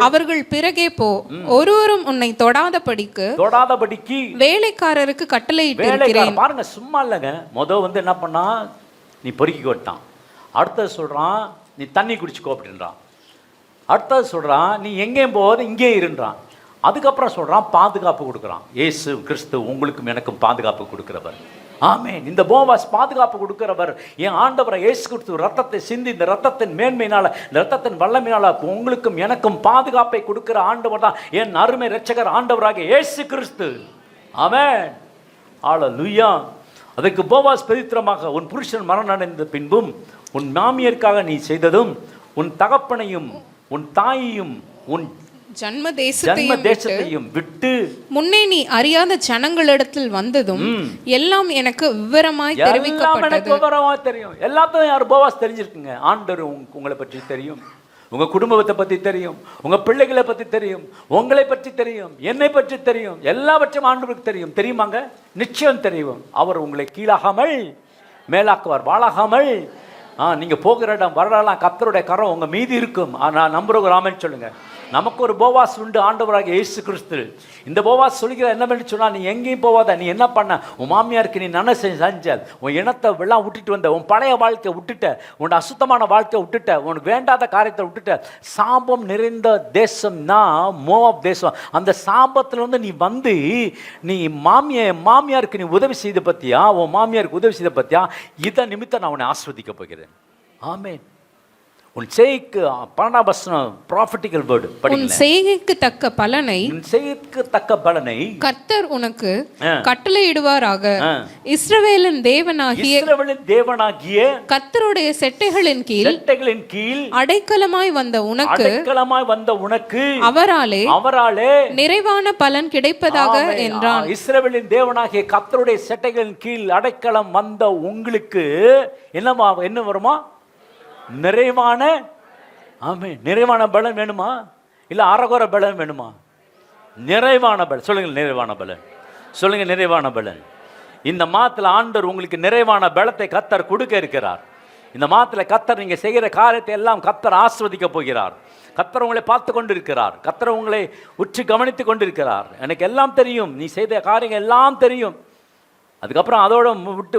அவர்கள் பிறகே போ, ஒருவரும் உன்னை தொடாதபடிக்கு வேலைக்காரருக்கு கட்டளையிட்டிருக்கிறேன். பாருங்க, சும்மா இல்லைங்க. முதல் வந்து என்ன பண்ணா, நீ பொறுக்கி கொட்டான். அடுத்தது சொல்றான், நீ தண்ணி குடிச்சுக்கோ அப்படின்றான். அடுத்தது சொல்றான், நீ எங்கேயும் போகாத இங்கே இருன்றான். அதுக்கப்புறம் சொல்றான், பாதுகாப்பு கொடுக்குறான். இயேசு கிறிஸ்து உங்களுக்கும் எனக்கும் பாதுகாப்பு கொடுக்கிறவர். ஆமென். இந்த போவாஸ் பாதுகாப்பு கொடுக்கிறவர். என் ஆண்டவரை இயேசு கிறிஸ்து ரத்தத்தை சிந்தி, இந்த ரத்தத்தின் மேன்மையினால, இந்த ரத்தத்தின் வல்லமையினால உங்களுக்கும் எனக்கும் பாதுகாப்பை கொடுக்கிற ஆண்டவர் தான் என் அருமை இரட்சகர் ஆண்டவராகிய இயேசு கிறிஸ்து. ஆமென், ஹல்லேலூயா. அதுக்கு போவாஸ் பிரதித்திரமாக, உன் புருஷன் மரணம் அடைந்த பின்பும் உன் மாமியருக்காக நீ செய்ததும், உன் தகப்பனையும் உன் தாயையும் உன் ஜன்ம தேசத்தையும் விட்டு முன்னே நீ அறியாத ஜனங்களிடத்தில் வந்ததும் எல்லாம் எனக்கு விவரமாய் தெரியும். எல்லாத்தையும் யார் போவாஸ் தெரிஞ்சிருக்குங்க. ஆண்டவர் உங்களை பற்றி தெரியும், உங்க குடும்பத்தை பற்றி தெரியும், உங்க பிள்ளைகளை பற்றி தெரியும், உங்களை பற்றி தெரியும், என்னை பற்றி தெரியும், எல்லாவற்றையும் ஆண்டவருக்கு தெரியும். தெரியுமாங்க? நிச்சயம் தெரியும். அவர் உங்களை கீழாகாமல் மேலாக்குவார், வாழாகாமல். நீங்க போகிற இடம் வரலாம், கர்த்தருடைய கரம் உங்க மீதி இருக்கும். நான் நம்புறவங்க ராமன் சொல்லுங்க. நமக்கு ஒரு போவாஸ் உண்டு, ஆண்டவராகிய இயேசு கிறிஸ்து. இந்த போவாஸ் சொல்லுகிற என்னவென்று சொன்னால், நீ எங்கேயும் போவாத, நீ என்ன பண்ண, உன் மாமியாருக்கு நீ நன்மை செஞ்ச, உன் இனத்தை எல்லாம் விட்டுட்டு வந்த, உன் பழைய வாழ்க்கையை விட்டுட்ட, உன் அசுத்தமான வாழ்க்கையை விட்டுட்ட, உனக்கு வேண்டாத காரியத்தை விட்டுட்ட, சாபம் நிறைந்த தேசம்னா மோவாப் தேசம். அந்த சாபத்தில் வந்து நீ வந்து நீ மாமியாருக்கு நீ உதவி செய்த பத்தியா, உன் மாமியாருக்கு உதவி செய்த பத்தியா, இதை நிமித்தம் நான் உன்னை ஆஸ்வதிக்க போகிறேன். ஆமென். உன் செய்கைக்கு 12ஆம் வசனம் ப்ராஃபட்டிக்கல் வேர்டு உன் படிங்க. செய்கைக்கு தக்க பலனை உன் செய்கைக்கு தக்க பலனை கர்த்தர் உனக்கு கட்டளையிடுவாராக. இஸ்ரவேலின் தேவனாகிய கர்த்தருடைய செட்டைகளின் கீழ் அடைக்கலமாய் வந்த உனக்கு அவராலே நிறைவான பலன் கிடைப்பதாக என்றான். இஸ்ரவேலின் தேவனாகிய கர்த்தருடைய செட்டைகளின் கீழ் அடைக்கலம் வந்த உங்களுக்கு என்ன வருமா? நிறைவான, ஆமென், நிறைவான பலன் வேணுமா? இல்ல அரகுர பலன் வேணுமா? நிறைவான பலன். சொல்லுங்க நிறைவான பலன். சொல்லுங்க நிறைவான பலன். இந்த மாதத்துல ஆண்டவர் உங்களுக்கு நிறைவான பலத்தை கர்த்தர் கொடுக்க இருக்கிறார். இந்த மாதத்துல கர்த்தர் நீங்க செய்கிற காரியத்தை எல்லாம் கர்த்தர் ஆசீர்வதிக்க போகிறார். கர்த்தர் உங்களை பார்த்து கொண்டிருக்கிறார். கர்த்தர் உங்களை உற்று கவனித்து கொண்டிருக்கிறார். எனக்கு எல்லாம் தெரியும், நீ செய்த காரியங்கள் எல்லாம் தெரியும். அதுக்கப்புறம் அதோட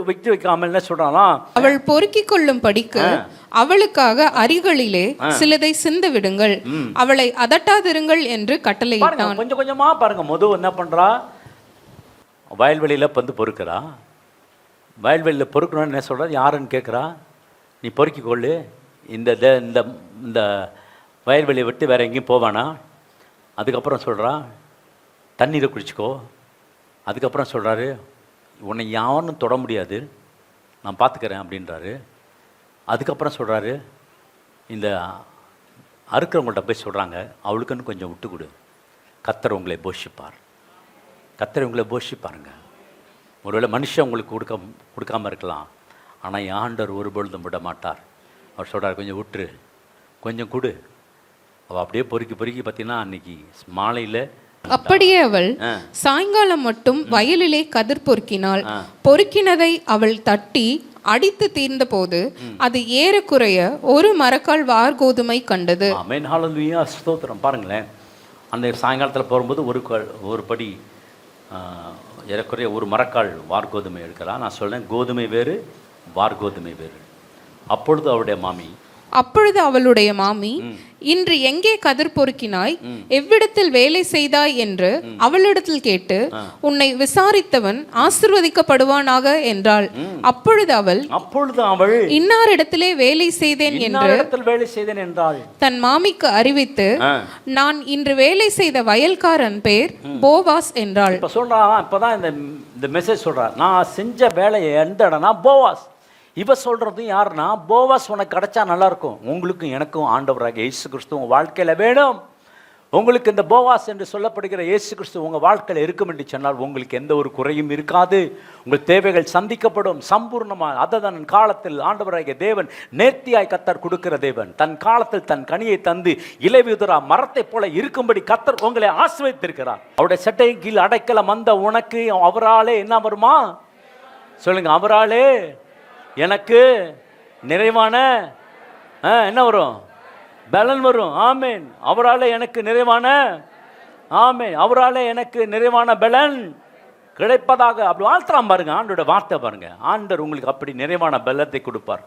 விட்டு வைக்காம என்ன சொல்றானா, அவள் பொறுக்கிக் கொள்ளும் படிக்கு அவளுக்காக அரிகளிலே சிலதை சிந்து விடுங்கள், அவளை அதட்டாதிருங்கள் என்று கட்டளையிட்டான். கொஞ்சம் கொஞ்சமா பாருங்க. முதல் என்ன பண்றா? வயல்வெளியில வந்து பொறுக்கிறா. வயல்வெளியில பொறுக்கணும்னு என்ன சொல்றா? யாருன்னு கேட்குறா. நீ பொறுக்கிக் கொள்ளு, இந்த வயல்வெளியை விட்டு வேற எங்கேயும் போவானா. அதுக்கப்புறம் சொல்றா தண்ணீரை குடிச்சிக்கோ. அதுக்கப்புறம் சொல்றாரு உன்னை யாரும் தொட முடியாது, நான் பார்த்துக்கிறேன் அப்படின்றாரு. அதுக்கப்புறம் சொல்கிறாரு இந்த அறுக்கிறவங்கள்ட்ட போய் சொல்கிறாங்க அவளுக்குன்னு கொஞ்சம் விட்டு கொடு, கர்த்தர் உங்களை போஷிப்பார். கர்த்தர் உங்களை போஷிப்பாருங்க. ஒருவேளை மனுஷன் உங்களுக்கு கொடுக்காம இருக்கலாம், ஆனால் ஆண்டவர் ஒருபொழுதும் விட மாட்டார். அவர் சொல்கிறார் கொஞ்சம் விட்டுரு, கொஞ்சம் கொடு. அவள் அப்படியே பொறுக்கி பார்த்தீங்கன்னா அன்னைக்கு மாலையில் அப்படியே அவள் சாயங்காலம் மட்டும் வயலிலே கதிர் பொறுக்கினாள். பொறுக்கினதை அவள் தட்டி அடித்து தீர்ந்த போது அது ஏறக்குறைய ஒரு மரக்கால் வார்கோதுமை கண்டது. ஆமென், ஹல்லேலூயா, ஸ்தோத்திரம். பாருங்களேன், அந்த சாயங்காலத்தில் போகும்போது ஒரு படி ஏறக்குறைய ஒரு மரக்கால் வார்கோதுமை எடுக்கிறா. நான் சொல்றேன் கோதுமை வேறு வார்கோதுமை வேறு. அப்பொழுது அவளுடைய மாமி இன்று எங்கே கதிர் பொறுக்கினாய், எவ்விடத்தில் வேலை செய்தாய் என்று அவளிடத்தில் கேட்டு உன்னை விசாரித்தவன் ஆசீர்வதிக்கப்படுவானாக என்றாள். அப்பொழுது அவள் இன்னாரிடத்திலே வேலை செய்தேன் என்றாள். தன் மாமிக்கு அறிவித்து நான் இன்று வேலை செய்த வயல்காரன் பேர் போவாஸ் என்றாள். இப்பதான் இந்த மெசேஜ் சொல்றா, நான் செஞ்ச வேலையை எந்த இடம்னா போவாஸ். இவ சொல்கிறதும் யாருன்னா போவாஸ் உனக்கு கிடைச்சா நல்லாயிருக்கும். உங்களுக்கும் எனக்கும் ஆண்டவராக இயேசு கிறிஸ்து உங்கள் வாழ்க்கையில் வேணும். உங்களுக்கு இந்த போவாஸ் என்று சொல்லப்படுகிற இயேசு கிறிஸ்து உங்கள் வாழ்க்கையில் இருக்கும் என்று சொன்னால் உங்களுக்கு எந்த ஒரு குறையும் இருக்காது. உங்கள் தேவைகள் சந்திக்கப்படும் சம்பூர்ணமாக. அதன் காலத்தில் ஆண்டவராகிய தேவன் நேர்த்தியாய் கர்த்தர் கொடுக்கிற தேவன். தன் காலத்தில் தன் கனியை தந்து இலையுதிரா மரத்தை போல இருக்கும்படி கர்த்தர் உங்களை ஆசீர்வதித்திருக்கிறார். அவருடைய சட்டையின் கீழ் அடைக்கலம் வந்த உனக்கு அவராலே என்ன வருமா? சொல்லுங்க, அவராலே எனக்கு நிறைவான என்ன வரும்? பலன் வரும். ஆமேன். அவரால் எனக்கு நிறைவான, ஆமேன், அவரால் எனக்கு நிறைவான பலன் கிடைப்பதாக. அப்படி வாழ்த்துறான் பாருங்க. ஆண்டோட வார்த்தை பாருங்க. ஆண்டவர் உங்களுக்கு அப்படி நிறைவான பலத்தை கொடுப்பார்,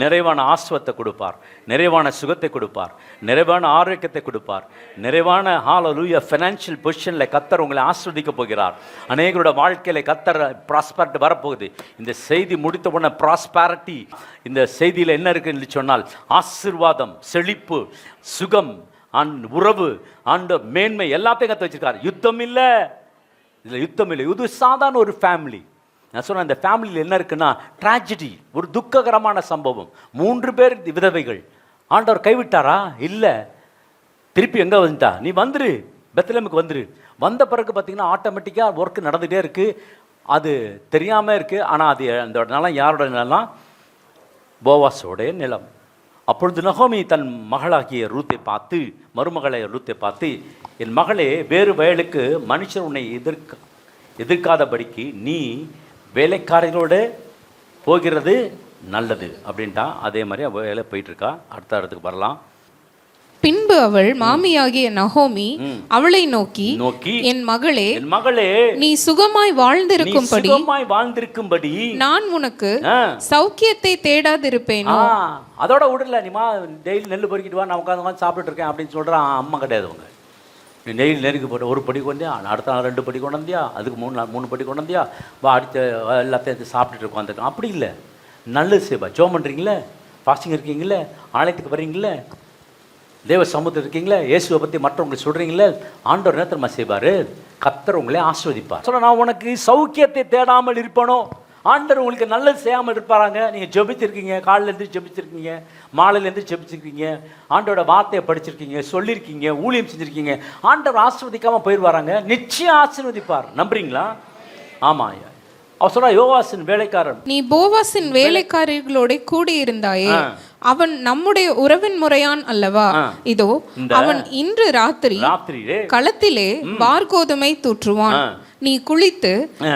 நிறைவான ஆஸ்வத்தை கொடுப்பார், நிறைவான சுகத்தை கொடுப்பார், நிறைவான ஆரோக்கியத்தை கொடுப்பார், நிறைவான ஹல்லேலூயா ஃபைனான்ஷியல் பொசிஷனில் கர்த்தர் உங்களை ஆஸ்வதிக்க போகிறார். அநேகரோட வாழ்க்கையில் கர்த்தர் ப்ராஸ்பரிட்டி வரப்போகுது. இந்த செய்தி முடித்த உடனே ப்ராஸ்பாரிட்டி, இந்த செய்தியில் என்ன இருக்குன்னு சொன்னால் ஆசீர்வாதம், செழிப்பு, சுகம், உறவு, ஆண்ட மேன்மை எல்லாத்தையும் கற்று வச்சிருக்காரு. யுத்தம் இல்லை, இதில் யுத்தம் இல்லை. இது சாதாரண ஒரு ஃபேமிலி. நான் சொன்னேன், இந்த ஃபேமிலியில் என்ன இருக்குன்னா ட்ராஜடி, ஒரு துக்ககரமான சம்பவம். 3 பேர் விதவைகள். ஆண்டவர் கைவிட்டாரா? இல்லை. திருப்பி எங்கே வந்துட்டா? நீ வந்துரு, பெத்லெஹேமுக்கு வந்துரு. வந்த பிறகு பார்த்தீங்கன்னா ஆட்டோமேட்டிக்காக ஒர்க் நடந்துகிட்டே இருக்குது. அது தெரியாமல் இருக்குது. ஆனால் அது அந்த நிலம் யாரோட நிலம்? போவாஸோடைய நிலம். அப்பொழுது நகோமி தன் மகளாகிய ரூத்தை பார்த்து, மருமகளை ரூத்தை பார்த்து, என் மகளே, வேறு வயலுக்கு மனுஷர் உன்னை எதிர்க்காதபடிக்கு நீ வேலைக்காரர்களோடு போகிறது நல்லது அப்படின்ட்டா. அதே மாதிரி வேலை போயிட்டு இருக்கா. அடுத்த இடத்துக்கு வரலாம். பின்பு அவள் மாமியாகிய நகோமி அவளை நோக்கி என் மகளே, நீ சுகமாய் வாழ்ந்திருக்கும்படி நான் உனக்கு சௌக்கியத்தை தேடாதிருப்பேனோ. அதோட விடல, நீமா டெய்லி நெல் பொறுக்கிட்டு வா, நான் உட்காந்து சாப்பிட்டு இருக்கேன் அப்படின்னு சொல்றான். அம்மா கிடையாது. அவங்க நீ நெல் நெருக்கி போட்ட ஒரு படி கொண்டியா, அடுத்த நாள் 2 படி கொண்டு வந்தியா, அதுக்கு 3 படி கொண்டு வந்தியா, வா அடுத்த எல்லாத்தையும் சாப்பிட்டுட்டு உட்காந்துருக்கோம். அப்படி இல்லை. நல்லது செய்வா. ஜோம் பண்ணுறீங்களே, ஃபாஸ்டிங் இருக்கீங்களே, ஆலயத்துக்கு வர்றீங்களே, தேவ சமூகத்தில் இருக்கீங்களே, இயேசுவை பற்றி மற்றவங்களுக்கு சொல்கிறீங்களே, ஆண்டவர் என்ன தெரியுமா செய்வார்? கர்த்தர் உங்களே ஆசீர்வதிப்பார். சொல்ல நான் உனக்கு சௌக்கியத்தை தேடாமல் இருப்பனோ, ஆண்டவர் உங்களுக்கு நல்லது செய்யாமல் இருப்பாராங்க. நீங்கள் ஜெபிச்சிருக்கீங்க, காலையிலேருந்து ஜெபிச்சிருக்கீங்க, மாலையிலேருந்து ஜெபிச்சிருக்கீங்க, ஆண்டோட வார்த்தையை படிச்சிருக்கீங்க, சொல்லியிருக்கீங்க, ஊழியம் செஞ்சுருக்கீங்க, ஆண்டவர் ஆசீர்வதிக்காமல் போயிடுவாராங்க. நிச்சயம் ஆசீர்வதிப்பார். நம்புறீங்களா? ஆமாம் ஐயா. அவர் சொல்றா, யோவாசின் வேலைக்காரன், நீ போவாசின் வேலைக்காரர்களோட கூடியிருந்தாயே, அவன் நம்முடைய உறவின் முறையான் அல்லவா? இதோ அவன் இன்று ராத்திரியிலே களத்திலே வார்கோதுமை தூற்றுவான். நீ குளித்து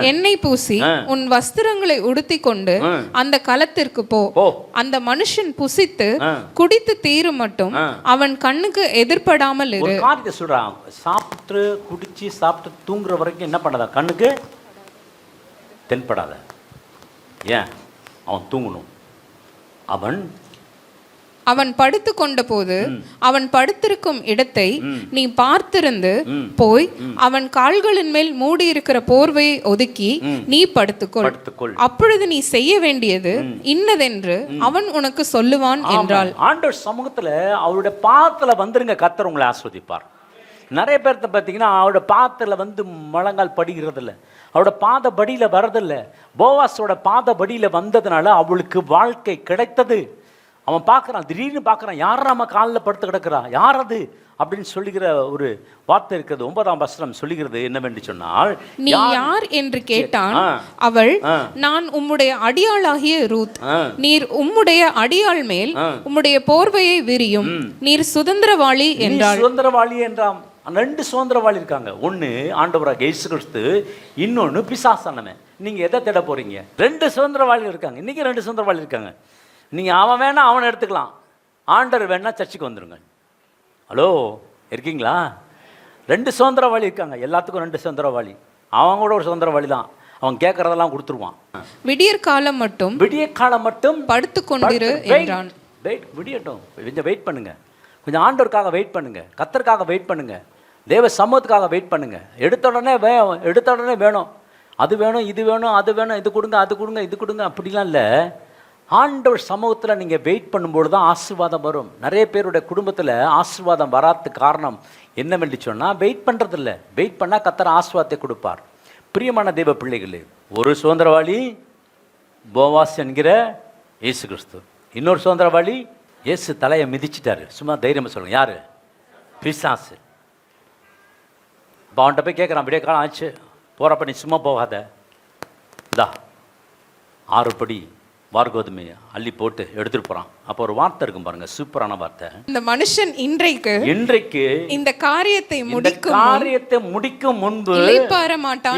எண்ணெய் பூசி உன் வஸ்திரங்களை உடுத்தி கொண்டு அந்த களத்திற்கு போ. அந்த மனுஷன் புசித்து குடித்து தீரும் மட்டும் அவன் கண்ணுக்கு எதிர்படாமல் இரு. காரியத்தை சொல்றான், சாப்பிட்டு குடிச்சு சாப்பிட்டு தூங்குற வரைக்கும் என்ன பண்ணாத, கண்ணுக்கு தென்படாத. ஏன்? அவன் தூங்கணும். அவன் படுத்து கொண்ட போது அவன் படுத்திருக்கும் இடத்தை நீ பார்த்திருந்து போய் அவன் கால்களின் மேல் மூடி இருக்கிற போர்வையை ஒதுக்கி நீ படுத்துக்கொள். அப்பொழுது நீ செய்ய வேண்டியது இன்னதென்று அவன் உனக்கு சொல்லுவான் என்றாள். ஆண்டவர் சமூகத்துல அவருடைய பாதத்துல வந்துருங்க, கர்த்தர் உங்களை ஆஸ்வதிப்பார். நிறைய பேர்த்த பார்த்தீங்கன்னா அவரோட பாதத்தில் வந்து முழங்கால் படுகிறது இல்லை, அவரோட பாத படியில் வரதில்லை. போவாஸோட பாத படியில் வந்ததுனால அவளுக்கு வாழ்க்கை கிடைத்தது. அவன் பார்க்குறான், திடீர்னு பார்க்குறான், யார் நம்ம காலில் படுத்து கிடக்கிறா, யார் அது அப்படின்னு சொல்லுகிற ஒரு வார்த்தை இருக்கிறது. 9ஆம் வசனம் சொல்லுகிறது என்னவென்று சொன்னால், நீ யார் என்று கேட்டான். அவள், நான் உம்முடைய அடியாளாகிய ரூத். நீர் உம்முடைய அடியாள் மேல் உம்முடைய போர்வையை விரியும், நீர் சுதந்திரவாளி என்றாள். சுதந்திரவாளி என்றாம். 2 சுதந்திரவாளி இருக்காங்க. ஒன்று ஆண்டவராக இயேசு கிறிஸ்து, இன்னொன்று பிசாசானவன். நீங்கள் எதை தேட போறீங்க? 2 சுதந்திரவாளிகள் இருக்காங்க. இன்றைக்கி 2 சுதந்திரவாளி இருக்காங்க. நீங்கள் அவன் வேணா அவனை எடுத்துக்கலாம், ஆண்டவர் வேணா சர்ச்சுக்கு வந்துடுங்க. ஹலோ, இருக்கீங்களா? 2 சுதந்திரவாளி இருக்காங்க. எல்லாத்துக்கும் 2 சுதந்திரவாளி. அவன் கூட ஒரு சுதந்திரவாளி தான். அவன் கேட்கறதெல்லாம் கொடுத்துருவான். விடிய காலம் மட்டும் படுத்து கொண்டிரு என்றான். விடியட்டும், கொஞ்சம் வெயிட் பண்ணுங்க, கொஞ்சம் ஆண்டவருக்காக வெயிட் பண்ணுங்க, கர்த்தருக்காக வெயிட் பண்ணுங்க, தேவ சமூகத்துக்காக வெயிட் பண்ணுங்க. எடுத்த உடனே வேணும், அது வேணும், இது வேணும், அது வேணும், இது கொடுங்க, அது கொடுங்க, இது கொடுங்க, அப்படிலாம் இல்லை. ஆண்டவர் சமூகத்தில் நீங்கள் வெயிட் பண்ணும்போது தான் ஆசீர்வாதம் வரும். நிறைய பேருடைய குடும்பத்தில் ஆசீர்வாதம் வராதுக்கு காரணம் என்னவென்று சொன்னால், வெயிட் பண்ணுறதில்ல. வெயிட் பண்ணால் கர்த்தர் ஆசீர்வாதத்தை கொடுப்பார். பிரியமான தெய்வ பிள்ளைகளே, ஒரு சுதந்திரவாளி போவாஸ் என்கிற இயேசு கிறிஸ்து, இன்னொரு சுதந்திரவாளி இயேசு தலையை மிதிச்சிட்டாரு. சும்மா தைரியமாக சொல்லுங்க, யாரு? பிசாசு. இப்போ அவன்கிட்ட போய் கேட்குறான், விடிய காலம் ஆச்சு, போகிறப்ப நீ சும்மா போகாத, இந்தா 6 படி வார்கோதுமையை அள்ளி போட்டு எடுத்துட்டு போறான். அப்போ ஒரு வார்த்தை இருக்கும் பாருங்க, சூப்பரான வார்த்தை. இந்த மனுஷன் இன்றைக்கு இந்த காரியத்தை முடிக்கும் முன்பு இளைப்பாற மாட்டான்.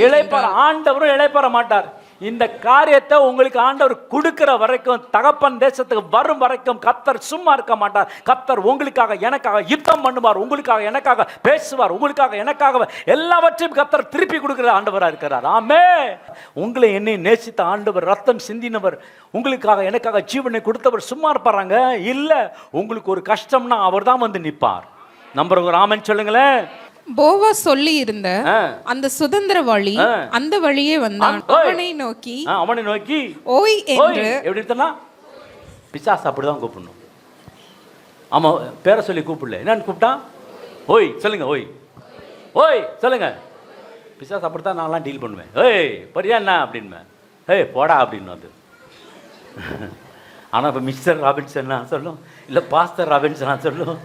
ஆண்டவரும் இளைப்பாற மாட்டார். இந்த காரியத்தை உங்களுக்கு ஆண்டவர் கொடுக்கிற வரைக்கும், தகப்பன் தேசத்துக்கு வரும் வரைக்கும் கர்த்தர் சும்மா இருக்க மாட்டார். கர்த்தர் உங்களுக்காக எனக்காக யுத்தம் பண்ணுவார், உங்களுக்காக எனக்காக பேசுவார், உங்களுக்காக எனக்காக எல்லாவற்றையும் கர்த்தர் திருப்பி கொடுக்கிற ஆண்டவராக இருக்கிறார். ஆமே, உங்களை என்னை நேசித்த ஆண்டவர், ரத்தம் சிந்தினவர், உங்களுக்காக எனக்காக ஜீவனை கொடுத்தவர் சும்மா இருப்பாராங்க? இல்லை. உங்களுக்கு ஒரு கஷ்டம்னா அவர் தான் வந்து நிற்பார். நம்புறவங்க ராமன் சொல்லுங்களேன். போவாஸ் சொல்லி இருந்த அந்த சுதந்திரவாளி அந்த வழியே வந்தான். அவனை நோக்கி ஓய் என்று. எப்படி இருந்தா பிசாசு அப்படிதான் கூப்பிடணும். ஆமா, பேரை சொல்லி கூப்பிடல. என்னன்னு கூப்பிட்டா? ஓய் சொல்லுங்க, ஓய் ஓய் சொல்லுங்க. பிசாசு அப்படித்தான் நான்லாம் டீல் பண்ணுவேன். ஏய் பரியா என்ன அப்படின்னு, ஏய் போடா அப்படின்னு. அது ஆனால் இப்போ மிஸ்டர் ராபின்சன் நான் சொல்லும், இல்லை பாஸ்டர் ராபின்சன் நான் சொல்லும்.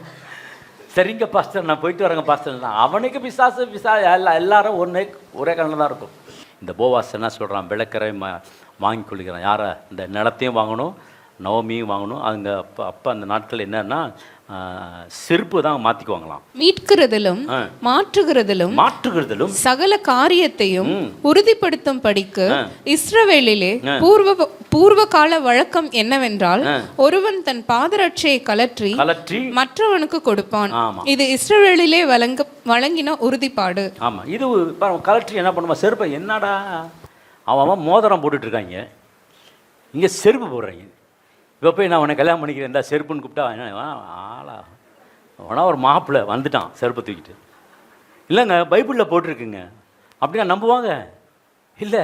சரிங்க பாஸ்டர், நான் போயிட்டு வரேங்க பாஸ்டர். அவனுக்கு பிசாசு எல்லாரும் ஒரே கண்ணில் தான் இருக்கும். இந்த போவாஸ் என்ன சொல்கிறான்? விளக்கரை வாங்கி கொள்கிறான். யாரை? இந்த நிலத்தையும் வாங்கணும், நவமியும் வாங்கணும். அவங்க அப்போ அந்த நாட்கள் என்னன்னா செருப்பு தான் மாற்றிக்குவாங்களாம். மீட்கிறதிலும் மாற்றுகிறதிலும் சகல காரியத்தையும் உறுதிப்படுத்தும் படிக்கு இஸ்ரவேலிலே பூர்வ கால வழக்கம் என்னவென்றால், ஒருவன் தன் பாதரட்சையை கலற்றி மற்றவனுக்கு கொடுப்பான். இது இஸ்ரவேலிலே வழங்கின உறுதிப்பாடு. ஆமா, இது கலற்றி என்ன பண்ணுவான்? செருப்பை என்னடா அவன் மோதிரம் போட்டுட்டு இருக்காங்க, இங்க செருப்பு போடுறாங்க. இப்போ போய் நான் உன்னை கல்யாணம் பண்ணிக்கிறேன், இந்த செருப்புன்னு கூப்பிட்டா ஆளா அவனா ஒரு மாப்பிள்ளை வந்துட்டான் செருப்பை தூக்கிட்டு. இல்லைங்க பைபிளில் போட்டிருக்குங்க அப்படின்னா நம்புவாங்க? இல்லை,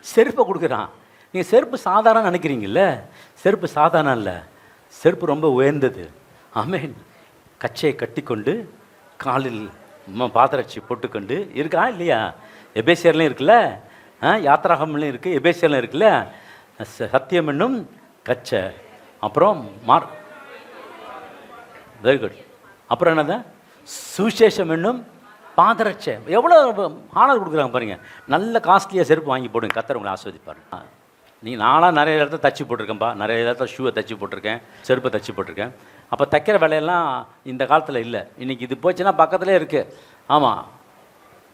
செருப்பை கொடுக்குறான். நீங்கள் செருப்பு சாதாரண நினைக்கிறீங்கல்ல, செருப்பு சாதாரணம் இல்லை. செருப்பு ரொம்ப உயர்ந்தது. ஆமென். கச்சையை கட்டிக்கொண்டு காலில் பாதரட்சி போட்டுக்கொண்டு இருக்கா இல்லையா? எபேசியர்லையும் இருக்குல்ல, யாத்ராகம்லையும் இருக்குது, எபேசியர்லையும் இருக்குல்ல. சத்தியம் என்னும் கச்சை, அப்புறம் வெரி குட், அப்புறம் என்னது சுவிசேஷம் என்னும் பாதரட்சை. எவ்வளோ ஆனர் கொடுக்குறாங்க பாருங்கள். நல்ல காஸ்ட்லியாக செருப்பு வாங்கி போடுங்க, கர்த்தர் உங்களை ஆஸ்வதிப்பார். நீங்கள் நானாக நிறைய இடத்துல தச்சு போட்டிருக்கேன்ப்பா, நிறைய இடத்துல ஷூவை தச்சு போட்டிருக்கேன், செருப்பை தச்சு போட்டிருக்கேன். அப்போ தைக்கிற வேலையெல்லாம் இந்த காலத்தில் இல்லை. இன்றைக்கி இது போச்சுன்னா பக்கத்துலேயே இருக்குது. ஆமாம்,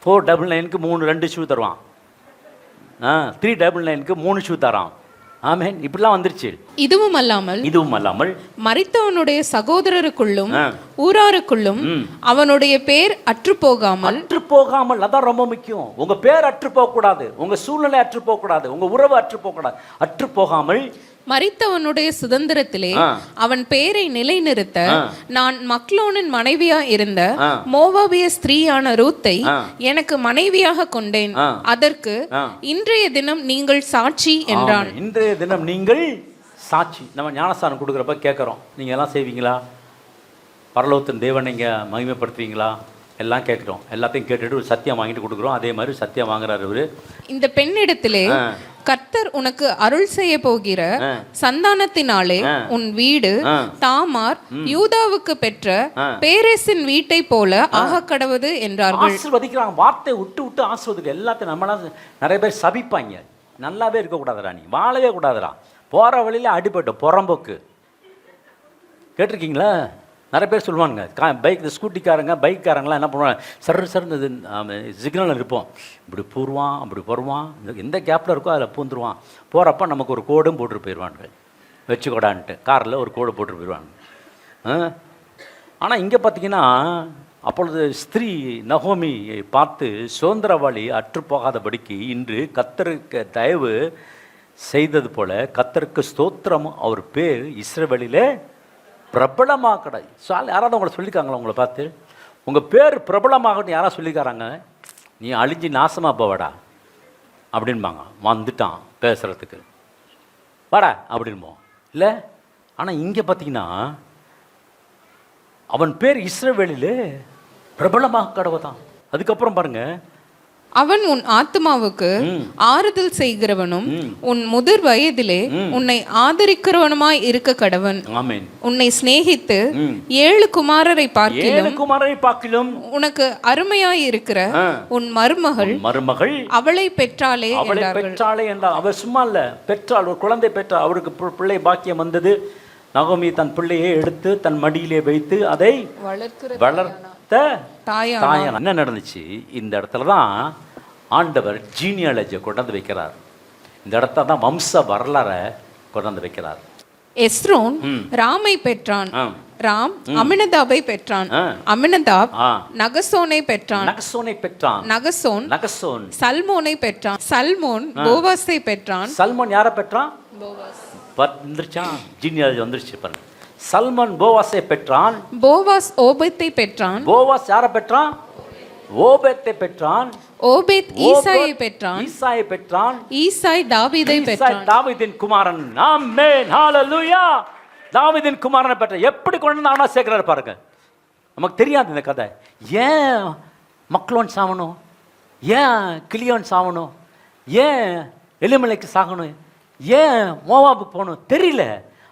499க்கு 2 ஷூ தருவான், 399க்கு 3 ஷூ தரான். ஆமென். இப்படிலாம் வந்துருச்சு. இதுவும் அல்லாமல் மரித்தவனுடைய சகோதரருக்குள்ளும் ஊராருக்குள்ளும் அவனுடைய பேர் அற்று போகாமல், அதான் ரொம்ப முக்கியம். உங்க பேர் அற்று போக கூடாது, உங்க சூழ்நிலை அற்று போக கூடாது, உங்க உறவு அற்று போக கூடாது. அற்று போகாமல் மரித்தவனுடைய சுதந்திரத்திலே அவன் பேரை நிலைநிறுத்த நான் மக்லோனின் மனைவியா இருந்த மோவாபிய ஸ்திரீயான ரூத்தை எனக்கு மனைவியாக கொண்டேன். அதற்கு இன்றைய தினம் நீங்கள் சாட்சி என்றான். இன்றைய தினம் நீங்கள் சாட்சி. நம்ம ஞானஸ்தானம் கொடுக்குறப்ப கேட்குறோம், நீங்கள் எல்லாம் செய்வீங்களா, பரலோகத்தின் தேவனை நீங்கள் மகிமைப்படுத்துவீங்களா, எல்லாம் கேட்குறோம். எல்லாத்தையும் கேட்டுட்டு ஒரு சத்தியம் வாங்கிட்டு கொடுக்குறோம். அதே மாதிரி சத்தியம் வாங்குறாரு இவரு. இந்த பெண்ணிடத்திலே கர்த்தர் உனக்கு அருள் செய்ய போகிற சந்தானத்தினாலே உன் வீடு தாமார் யூதாவுக்கு பெற்ற பேரேசின் வீட்டை போல ஆக கடவுது என்றார்கள். ஆசீர்வதிக்கிறாங்க, வார்த்தை விட்டு விட்டு ஆசீர்வதிக்க. எல்லாத்தையும் நம்மளாம் நிறைய பேர் சபிப்பாங்க. நல்லாவே இருக்கக்கூடாதுடா, நீ வாழவே கூடாதுடா, போகிற வழியில் அடிபட்டு புறம்போக்கு. கேட்டிருக்கீங்களா? நிறைய பேர் சொல்லுவாங்க, பைக் ஸ்கூட்டிக்காரங்க பைக்காரங்களாம் என்ன பண்ணுவாங்க, சர்றது சிக்னல் இருப்போம், இப்படி பூருவான் அப்படி வருவான், எந்த கேப்பில் இருக்கோ அதில் பூந்துருவான். போகிறப்ப நமக்கு ஒரு கோடும் போட்டு போயிடுவாங்க, வச்சுக்கூடான்ட்டு காரில் ஒரு கோடு போட்டு போயிடுவாங்க. ஆனால் இங்கே பார்த்தீங்கன்னா, அப்பொழுது ஸ்திரீ நகோமியை பார்த்து சுதந்திரவாளி அற்று போகாதபடிக்கு இன்று கர்த்தருக்கு தயவு செய்தது போல கர்த்தருக்கு ஸ்தோத்திரம், அவர் பேர் இஸ்ரவேலிலே பிரபலமாக கிடையாது. யாராவது உங்களை சொல்லியிருக்காங்களா? உங்களை பார்த்து உங்கள் பேர் பிரபலமாகட்டும் யாராவது சொல்லிக்காராங்க? நீ அழிஞ்சு நாசமாக போவாடா அப்படின்பாங்க. வந்துட்டான் பேசுகிறதுக்கு, வாடா அப்படின்போம் இல்லை. ஆனால் இங்கே பார்த்தீங்கன்னா அவன் பேர் இஸ்ரவேலிலே பிரபலமாக கடவுதான். அதுக்கப்புறம் பாருங்க, அவன் உன் ஆத்மாவுக்கு ஆறுதல் செய்கிறவனும் உன் முதிர் வயதிலே உன்னை ஆதரிக்கிறவனுமாய் இருக்க கடவன். உன்னை சிநேகித்து 7 குமாரரை பார்க்கிலும் உனக்கு அருமையாய் இருக்கிற உன் மருமகள் அவளை பெற்றாளே என்றார். அவள் சும்மா இல்ல, பெற்றாள், ஒரு குழந்தை பெற்றாள். அவருக்கு பிள்ளை பாக்கியம் வந்தது. நகோமி தன் பிள்ளையை எடுத்து தன் மடியிலே வைத்து அதை வளர்த்த தாயா. என்ன நடந்துச்சு? இந்த இடத்துல தான் ஆண்டவர் ஜீனியாலஜியை கொண்டாந்து வைக்கிறார். இந்த இடத்துல தான் வம்ச வரலாறை கொண்டாந்து வைக்கிறார். எஸ்ரோன் ராமை பெற்றான், ராம் அமினதாபை பெற்றான், அமினதாப் நகசோனை பெற்றான், நகசோன் சல்மோனை பெற்றான், சல்மோன் போவாஸை பெற்றான். சல்மோன் யாரை பெற்றான்? வந்துருச்சான், ஜீனியாலஜி வந்துருச்சு பாருங்க. சல்மன் போவாஸை பெற்றான், போவாஸ் ஓபேத்தை பெற்றான், போவாஸ் யாரை பெற்றான்? ஓபேத்தை பெற்றான், ஓபேத் ஈசாயை பெற்றான், ஈசாயை பெற்றான், ஈசாய் தாவீதை பெற்றான், தாவீதின் குமாரன். ஆமென், ஹalleluya. தாவீதின் குமாரனை பெற்ற எப்படி கொண்டு வந்து ஆனா சேர்க்கிறாரு பாருங்க. நமக்கு தெரியாது இந்த கதை. ஏன் மக்லோன் சாவணும், ஏன் கிளியோன் சாவணும், ஏன் எலிமெலேக்கு சாகணும், ஏன் மோவாபுக்கு போகணும் தெரியல.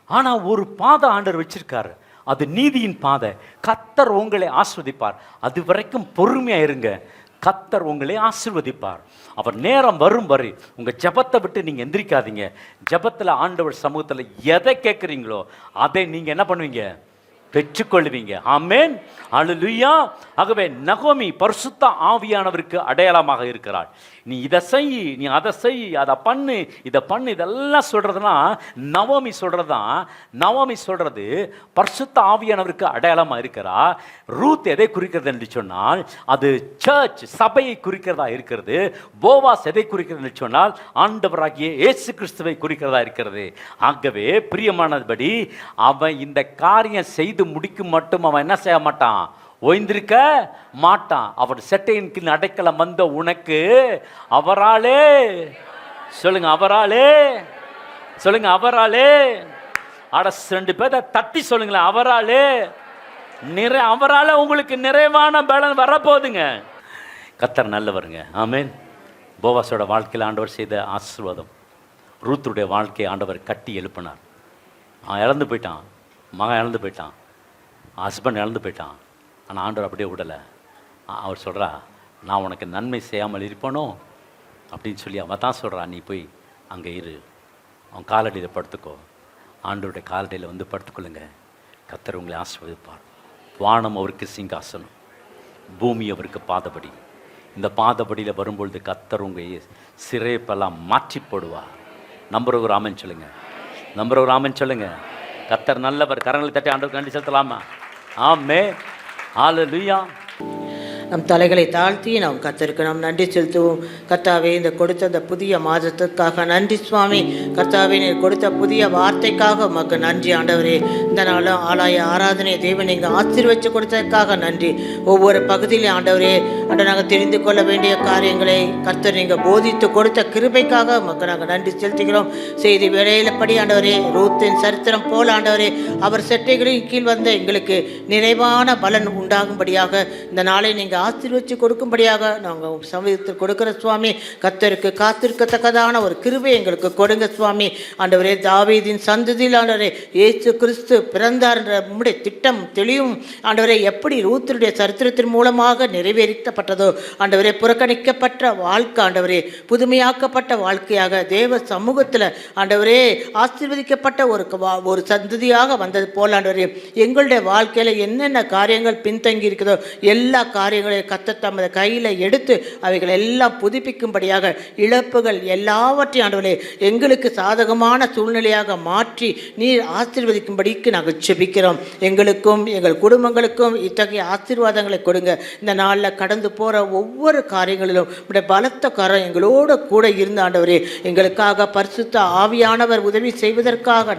ஆனால் ஒரு பாதை ஆண்டவர் வச்சிருக்காரு, அது நீதியின் பாதை. கர்த்தர் உங்களை ஆசீர்வதிப்பார். அது வரைக்கும் பொறுமையாக இருங்க, கர்த்தர் உங்களை ஆசீர்வதிப்பார். அவர் நேரம் வரும் வரை உங்கள் ஜெபத்தை விட்டு நீங்கள் எந்திரிக்காதீங்க. ஜெபத்தில் ஆண்டவர் சமூகத்தில் எதை கேட்குறீங்களோ அதை நீங்கள் என்ன பண்ணுவீங்க? பெற்றுக்கொள்வீங்க. ஆமென், ஹல்லேலூயா. ஆகவே நகோமி பரிசுத்த ஆவியானவருக்கு அடையாளமாக இருக்கிறாள். நீ இதை செய், நீ அதை செய், அதை பண்ணு, இதை பண்ணு, இதெல்லாம் சொல்றதுனா நவோமி சொல்றதுதான். நவோமி சொல்றது பரிசுத்த ஆவியானவருக்கு அடையாளமாக இருக்கிறா. ரூத் எதை குறிக்கிறது என்று சொன்னால் அது சர்ச் சபையை குறிக்கிறதா இருக்கிறது. போவாஸ் எதை குறிக்கிறது என்று சொன்னால் ஆண்டவராகிய இயேசு கிறிஸ்துவை குறிக்கிறதா இருக்கிறது. ஆகவே பிரியமானபடி அவன் இந்த காரியம் செய்து முடிக்கும் மட்டும் அவன் என்ன செய்ய மாட்டான்? ஓய்ந்திருக்க மாட்டான். அவர் செட்டையின் கீழ் அடைக்கலம் வந்த உனக்கு அவராலே, சொல்லுங்க அவராலே, சொல்லுங்க அவராலே, அட 2 பேரை தட்டி சொல்லுங்களேன், அவரால உங்களுக்கு நிறைவான பலன் வரப்போகுதுங்க. கர்த்தர் நல்லவருங்க. ஆமென். போவாஸோட வாழ்க்கையில் ஆண்டவர் செய்த ஆசீர்வாதம், ரூத்துடைய வாழ்க்கையை ஆண்டவர் கட்டி எழுப்பினார். அவன் இழந்து போயிட்டான், மகன் இழந்து போயிட்டான், ஹஸ்பண்ட் இழந்து போயிட்டான். ஆனால் ஆண்டவர் அப்படியே விடலை. அவர் சொல்கிறா, நான் உனக்கு நன்மை செய்யாமல் இருப்பனோ அப்படின்னு சொல்லி அவன் தான் சொல்கிறா, நீ போய் அங்கே இரு, அவன் காலடியில் படுத்துக்கோ. ஆண்டவருடைய காலடியில் வந்து படுத்துக்கொள்ளுங்க. கர்த்தர் உங்களை ஆசீர்வதிப்பார். வானம் அவருக்கு சிங்காசனம், பூமி அவருக்கு பாதபடி. இந்த பாதபடியில் வரும்பொழுது கர்த்தர் உங்கள் சிறைப்பெல்லாம் மாற்றி போடுவார். நம்புறவர் ஆமென் சொல்லுங்க, நம்புறவர் ஆமென் சொல்லுங்க. கர்த்தர் நல்லவர். கரங்களை தட்டி ஆண்டவருக்கு நன்றி செலுத்தலாமா? ஆமென். ஹல்லேலூயா. நம் தலைகளை தாழ்த்தி நாம் கர்த்தருக்கு நாம் நன்றி செலுத்துவோம். கர்த்தாவே, இந்த கொடுத்த அந்த புதிய மாதத்திற்காக நன்றி சுவாமி. கர்த்தாவே, நீர் கொடுத்த புதிய வார்த்தைக்காக உமக்கு நன்றி ஆண்டவரே. இந்த நாளும் ஆலய ஆராதனை தேவன் நீங்கள் ஆசீர்வதித்து கொடுத்ததற்காக நன்றி. ஒவ்வொரு பகுதியிலும் ஆண்டவரே, நாங்கள் தெரிந்து கொள்ள வேண்டிய காரியங்களை கர்த்தர் நீங்கள் போதித்து கொடுத்த கிருபைக்காக உமக்கு நாங்கள் நன்றி செலுத்துகிறோம். செய்தி வேலையிலப்படி ஆண்டவரே, ரூத்தின் சரித்திரம் போல் ஆண்டவரே, அவர் செட்டைகளின் கீழ் வந்த எங்களுக்கு நிறைவான பலன் உண்டாகும்படியாக இந்த நாளை நீங்கள் ஆசீர்வதித்து கொடுக்கும்படியாக நாங்கள் சமூகத்தில் கொடுக்கிற சுவாமி. கர்த்தருக்கு காத்திருக்கத்தக்கதான ஒரு கிருபை எங்களுக்கு கொடுங்க சுவாமி. ஆண்டவரே, தாவீதின் சந்ததியில் ஆண்டவரே இயேசு கிறிஸ்து பிறந்தார் என்ற உம்முடைய திட்டம் தெளிவும் ஆண்டவரே எப்படி ரூத்துடைய சரித்திரத்தின் மூலமாக நிறைவேற்றப்பட்டதோ ஆண்டவரே, புறக்கணிக்கப்பட்ட வாழ்க்கை ஆண்டவரே புதுமையாக்கப்பட்ட வாழ்க்கையாக தேவ சமூகத்தில் ஆண்டவரே ஆசீர்வதிக்கப்பட்ட ஒரு சந்ததியாக வந்தது போல் ஆண்டவரே, எங்களுடைய வாழ்க்கையில் என்னென்ன காரியங்கள் பின்தங்கி இருக்குதோ எல்லா காரியங்களையும் கர்த்தர் தமது கையில் எடுத்து அவைகள் எல்லாம் புதுப்பிக்கும்படியாக இழப்புகள் எல்லாவற்றையும் ஆண்டவரே எங்களுக்கு சாதகமான சூழ்நிலையாக மாற்றி நீர் ஆசீர்வதிக்கும்படிக்கு நாங்கள் செபிக்கிறோம். எங்களுக்கும் எங்கள் குடும்பங்களுக்கும் இத்தகைய ஆசீர்வாதங்களை கொடுங்க. இந்த நாளில் கடந்து போகிற ஒவ்வொரு காரியங்களிலும் உடைய பலத்த கரம் எங்களோடு கூட இருந்த ஆண்டவரே, எங்களுக்காக பரிசுத்த ஆவியானவர் உதவி செய்வதற்காக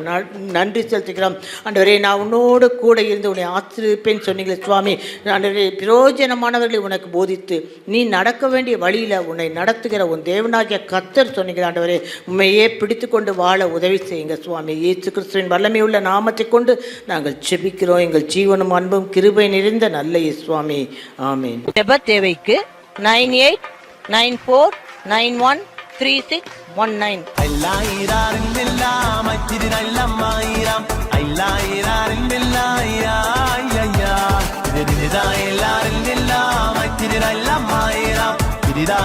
நன்றி செலுத்துகிறோம். ஆண்டவரே, நான் உன்னோடு கூட இருந்து உன்னை ஆசீர்வதிப்பேன் சொன்னீங்களே சுவாமி. ஆண்டவரே, பிரயோஜனமானவர்களை உனக்கு போதித்து நீ நடக்க வேண்டிய வழியில் உன்னை நடத்துகிற உன் தேவனாகிய கர்த்தர் சொன்னீங்க ஆண்டவரே, உண்மையே பிடித்து கொண்டு வாழ உதவி செய்யுங்க சுவாமி. இயேசு கிறிஸ்துவின் வல்லமையுள்ள நாமத்தை கொண்டு நாங்கள் செபிக்கிறோம். எங்கள் ஜீவனும் அன்பும் கிருபை நிறைந்த நல்ல சுவாமி. ஆமென். ஜெப தேவைக்கு 9894913619. Did I